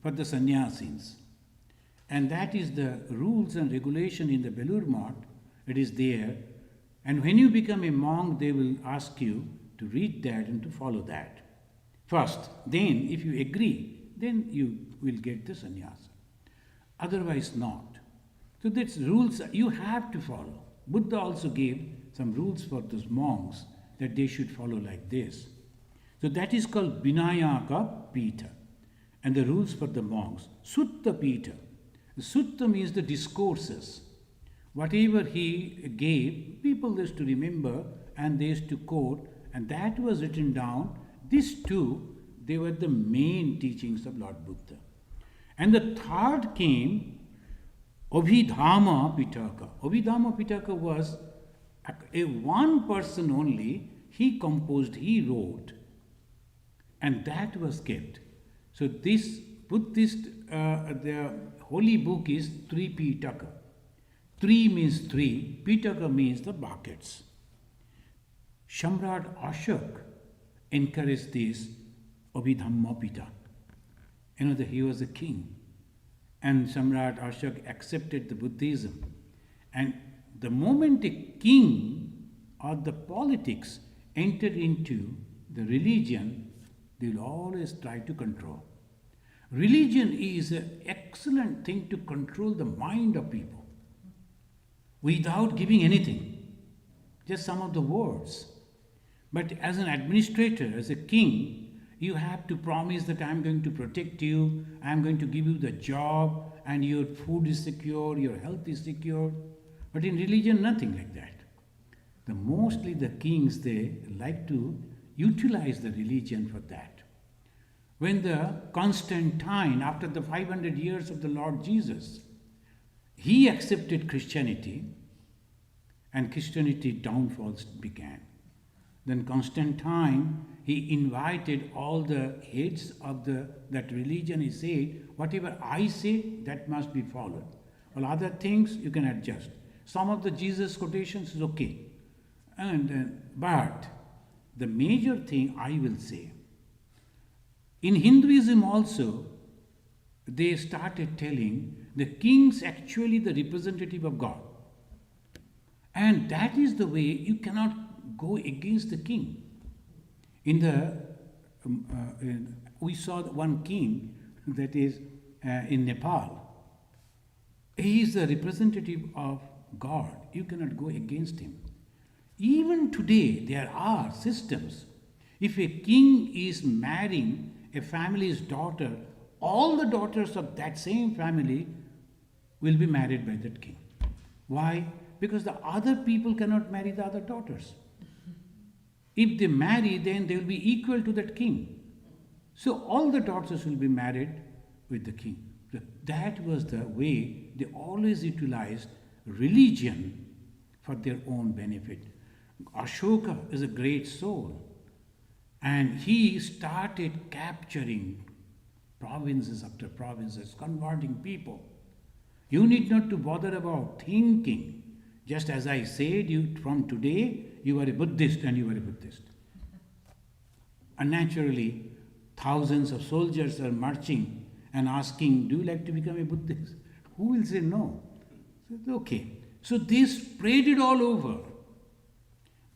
for the sannyasis. And that is the rules and regulation in the Belur Math. It is there. And when you become a monk, they will ask you to read that and to follow that. First, then if you agree, then you will get the sannyasa. Otherwise not. So that's rules you have to follow. Buddha also gave some rules for those monks that they should follow like this. So that is called Vinayaka Pita. And the rules for the monks. Sutta Pita. Sutta means the discourses. Whatever he gave, people used to remember and they used to quote, and that was written down. These two, they were the main teachings of Lord Buddha. And the third came Abhidhamma Pitaka. Abhidhamma Pitaka was a one person only, he composed, he wrote, and that was kept. So this Buddhist, the holy book is 3 Pitaka. Three means three. Pitaka means the buckets. Shamrat Ashok encouraged this Abhidhammapita. That he was a king. And Samrat Ashok accepted the Buddhism. And the moment a king or the politics enter into the religion, they will always try to control. Religion is an excellent thing to control the mind of people without giving anything, just some of the words. But as an administrator, as a king, you have to promise that I am going to protect you, I am going to give you the job, and your food is secure, your health is secure. But in religion, nothing like that. Mostly the kings, they like to utilize the religion for that. When the Constantine, after the 500 years of the Lord Jesus, he accepted Christianity, and Christianity downfalls began. Then Constantine, he invited all the heads of that religion. He said, whatever I say, that must be followed. All other things you can adjust. Some of the Jesus quotations is okay. But the major thing I will say, in Hinduism also, they started telling the king's actually the representative of God. And that is the way you cannot go against the king. We saw one king that is in Nepal. He is the representative of God. You cannot go against him. Even today, there are systems. If a king is marrying a family's daughter, all the daughters of that same family will be married by that king. Why? Because the other people cannot marry the other daughters. If they marry, then they will be equal to that king. So all the daughters will be married with the king. So that was the way they always utilized religion for their own benefit. Ashoka is a great soul, and he started capturing provinces after provinces, converting people. You need not to bother about thinking. Just as I said, from today, you are a Buddhist and you are a Buddhist. And naturally, thousands of soldiers are marching and asking, do you like to become a Buddhist? Who will say no? So, okay. So they spread it all over,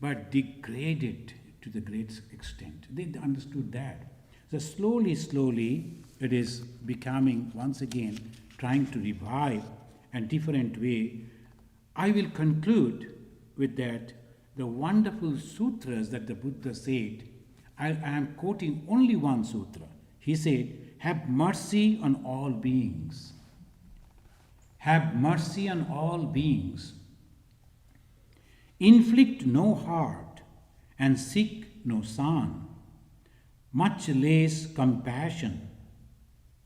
but degraded to the great extent. They understood that. So slowly, it is becoming once again trying to revive a different way. I will conclude with that the wonderful sutras that the Buddha said. I am quoting only one sutra. He said, have mercy on all beings. Have mercy on all beings. Inflict no hurt and seek no son. Much less compassion.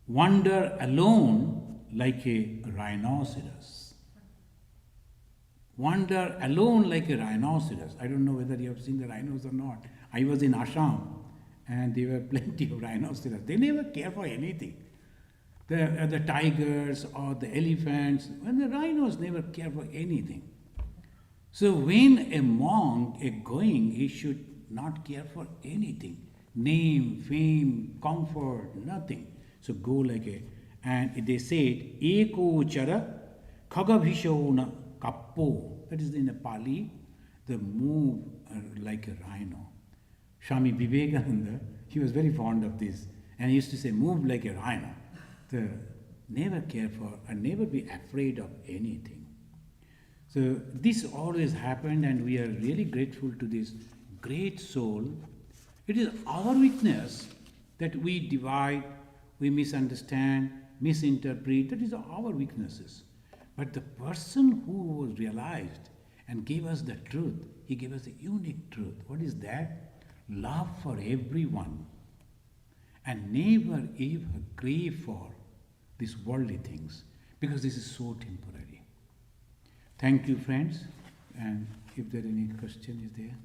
Wander alone like a rhinoceros. Wander alone like a rhinoceros. I don't know whether you have seen the rhinos or not. I was in Assam and there were plenty of rhinoceros. They never care for anything. The tigers or the elephants, and the rhinos never care for anything. So when a monk is going, he should not care for anything. Name, fame, comfort, nothing. So go like a, and they said, Eko chara khagabhishona kappo. That is in the Pali, the move like a rhino. Swami Vivekananda, he was very fond of this. And he used to say, move like a rhino. Never care for and never be afraid of anything. So this always happened, and we are really grateful to this great soul. It is our weakness that we divide, we misunderstand, misinterpret. That is our weaknesses. But the person who was realized and gave us the truth, he gave us a unique truth. What is that? Love for everyone. And never ever crave for these worldly things, because this is so temporary. Thank you, friends. And if there any question is there.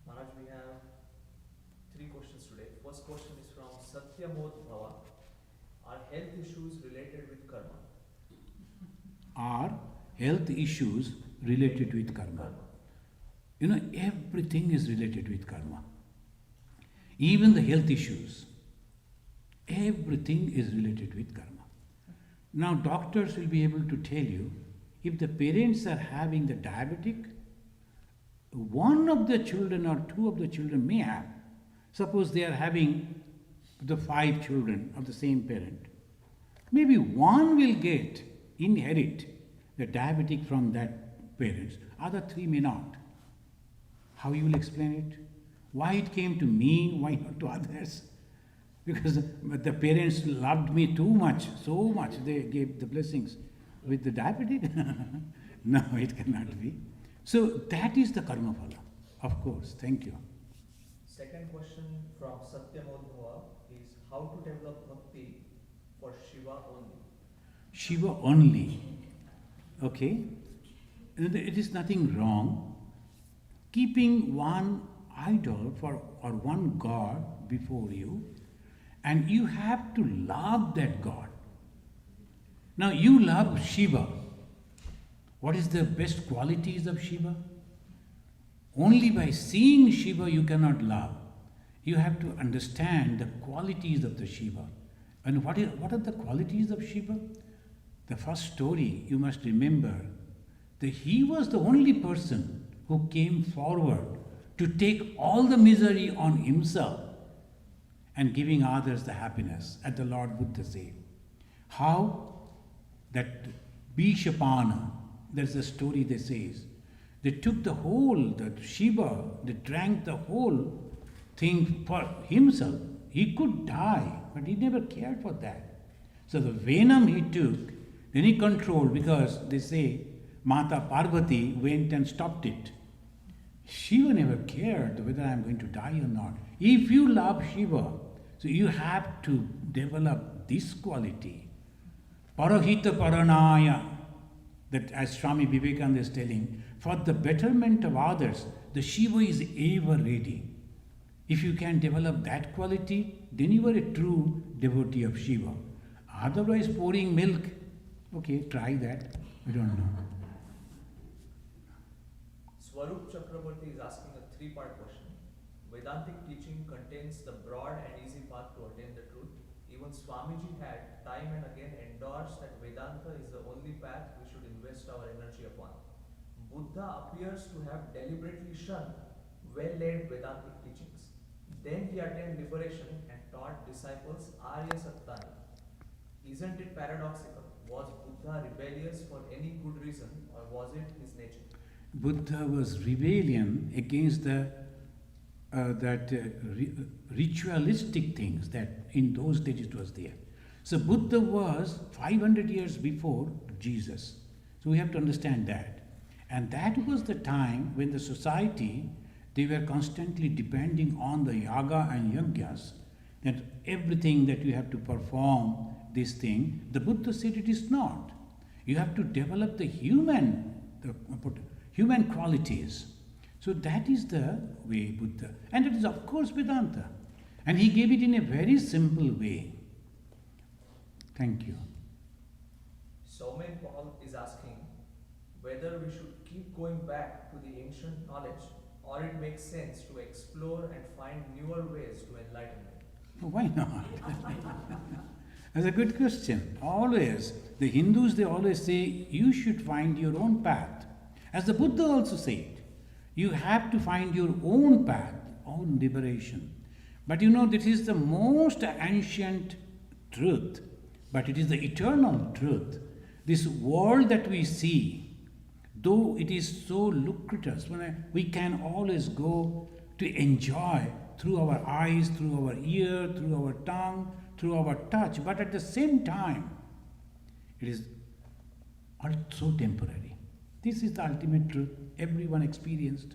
Maharaj, we have 3 questions today. First question is from Satyamod Bhava. Are health issues related with karma? Are health issues related with karma? You know, everything is related with karma. Even the health issues, everything is related with karma. Now, doctors will be able to tell you if the parents are having the diabetic, one of the children or two of the children may have. Suppose they are having the 5 children of the same parent. Maybe one will inherit the diabetic from that parents, other 3 may not. How you will explain it? Why it came to me, why not to others? Because the parents loved me too much, so much, they gave the blessings. With the diabetic? No, it cannot be. So that is the karma phala, of course. Thank you. Second question from Satyamodbhava is how to develop bhakti for Shiva only? Shiva only. Okay? And it is nothing wrong. Keeping one idol or one god before you, and you have to love that god. Now you love Shiva. What is the best qualities of Shiva? Only by seeing Shiva you cannot love. You have to understand the qualities of the Shiva. And what are the qualities of Shiva? The first story you must remember that he was the only person who came forward to take all the misery on himself and giving others the happiness, as the Lord Buddha said. How? That Bishapana, there's a story that says, they took the Shiva, they drank the whole thing for himself. He could die, but he never cared for that. So the venom he took, then he controlled, because they say Mata Parvati went and stopped it. Shiva never cared whether I am going to die or not. If you love Shiva, so you have to develop this quality. Parahita Paranaya, that as Swami Vivekananda is telling, for the betterment of others, the Shiva is ever ready. If you can develop that quality, then you are a true devotee of Shiva. Otherwise, pouring milk, okay, try that. I don't know. Swarup Chakraborty is asking a 3-part question. Vedantic teaching contains the broad and easy path to attain the truth. Even Swamiji had time and again endorsed that Vedanta is the only path we should invest our energy upon. Buddha appears to have deliberately shunned well-laid Vedantic teachings. Then he attained liberation and taught disciples Arya Sattani. Isn't it paradoxical? Was Buddha rebellious for any good reason, or was it his nature? Buddha was rebellion against ritualistic things that in those days it was there. So Buddha was 500 years before Jesus. So we have to understand that. And that was the time when the society, they were constantly depending on the yaga and yajnas, that everything that you have to perform this thing, the Buddha said it is not. You have to develop the human qualities. So that is the way Buddha. And it is of course Vedanta. And he gave it in a very simple way. Thank you. Somen Paul is asking whether we should keep going back to the ancient knowledge, or it makes sense to explore and find newer ways to enlightenment. Why not? That's a good question. Always, the Hindus, they always say, you should find your own path. As the Buddha also said, you have to find your own path, own liberation. But you know, this is the most ancient truth, but it is the eternal truth. This world that we see, though it is so lucrative, we can always go to enjoy through our eyes, through our ear, through our tongue, through our touch, but at the same time, it is so temporary. This is the ultimate truth everyone experienced.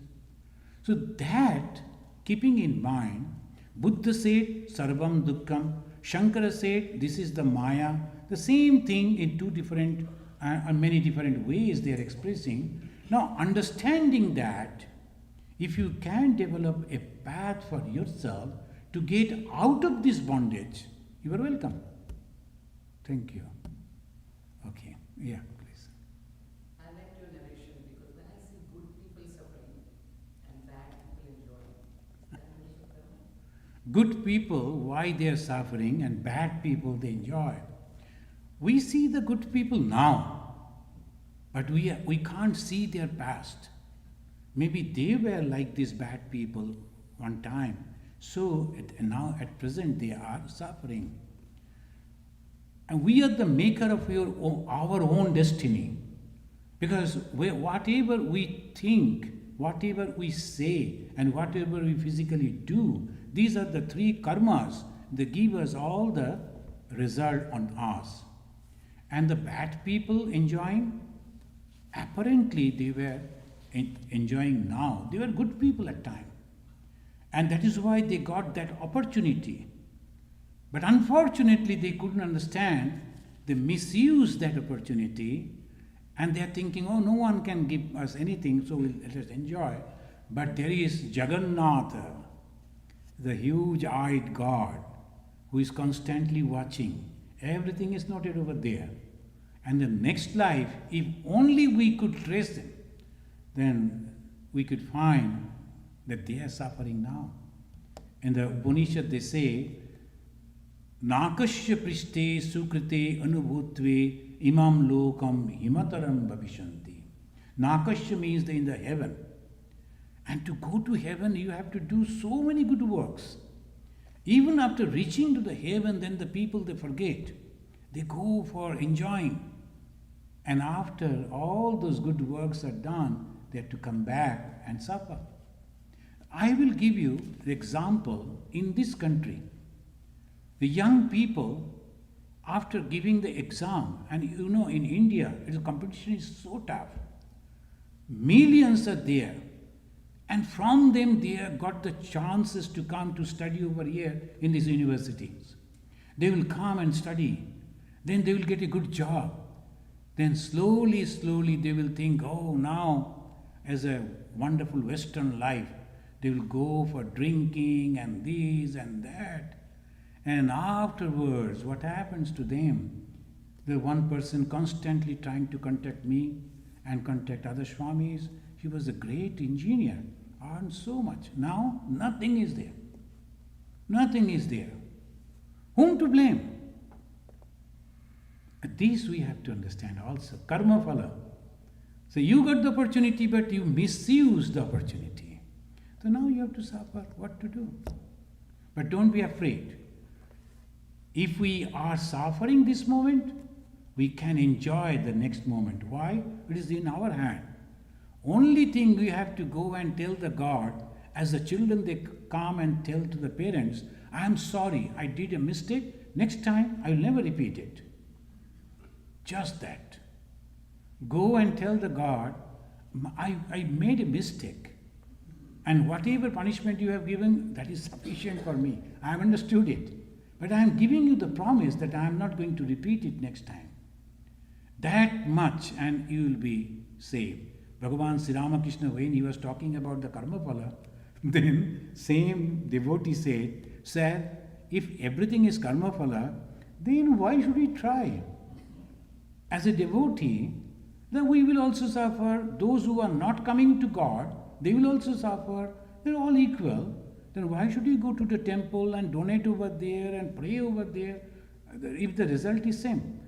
So that, keeping in mind, Buddha said, Sarvam Dukkham, Shankara said, this is the Maya. The same thing in two different, many different ways they are expressing. Now, understanding that, if you can develop a path for yourself to get out of this bondage, you are welcome. Thank you. Okay, yeah, please. I like your narration because when I see good people suffering and bad people enjoying, is that also karma? Good people, why they are suffering, and bad people, they enjoy. We see the good people now, but we can't see their past. Maybe they were like these bad people one time. So now at present they are suffering. And we are the maker of our own destiny. Because whatever we think, whatever we say, and whatever we physically do, these are the three karmas that give us all the result on us. And the bad people enjoying, apparently they were enjoying now. They were good people at time. And that is why they got that opportunity. But unfortunately, they couldn't understand. They misused that opportunity, and they are thinking, oh, no one can give us anything, so let us enjoy. But there is Jagannatha, the huge-eyed God, who is constantly watching. Everything is noted over there. And the next life, if only we could trace them, then we could find that they are suffering now. In the Upanishad, they say, Nakashya prishte sukrite anubhutve imam lokam himataram bhavishanti. Nakashya means in the heaven. And to go to heaven, you have to do so many good works. Even after reaching to the heaven, then the people, they forget. They go for enjoying. And after all those good works are done, they have to come back and suffer. I will give you the example in this country. The young people, after giving the exam, and you know in India, the competition is so tough. Millions are there. And from them they have got the chances to come to study over here in these universities. They will come and study. Then they will get a good job. Then slowly, slowly they will think, oh, now as a wonderful Western life, they will go for drinking and this and that. And afterwards, what happens to them? The one person constantly trying to contact me and contact other Swamis. He was a great engineer, earned so much. Now, nothing is there. Nothing is there. Whom to blame? This we have to understand also. Karma phala. So you got the opportunity, but you misused the opportunity. So now you have to suffer. What to do? But don't be afraid. If we are suffering this moment, we can enjoy the next moment. Why? It is in our hand. Only thing we have to go and tell the God, as the children they come and tell to the parents, I am sorry, I did a mistake. Next time I will never repeat it. Just that. Go and tell the God, I made a mistake. And whatever punishment you have given, that is sufficient for me. I have understood it. But I am giving you the promise that I am not going to repeat it next time. That much and you will be saved. Bhagavan Sri Ramakrishna, when he was talking about the karma phala, then same devotee said, sir, if everything is karma phala, then why should we try? As a devotee, then we will also suffer. Those who are not coming to God, they will also suffer. They are all equal. Then why should you go to the temple and donate over there and pray over there if the result is same?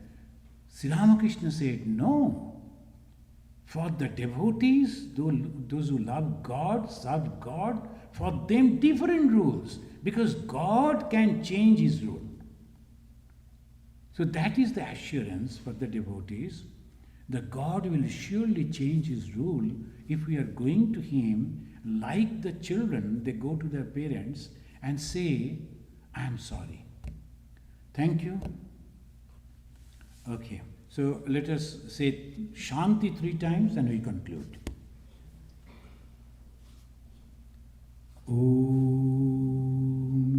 Sri Ramakrishna said, no. For the devotees, those who love God, serve God, for them different rules, because God can change His rule. So that is the assurance for the devotees. The God will surely change His rule if we are going to Him like the children, they go to their parents and say, I am sorry. Thank you. Okay, so let us say Shanti 3 times and we conclude. Om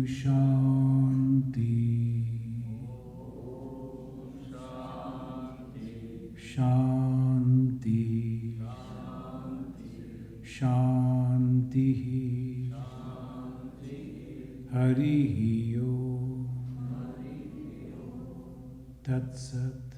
Shanti. Shanti. Shanti. Hari Om. Tat Sat.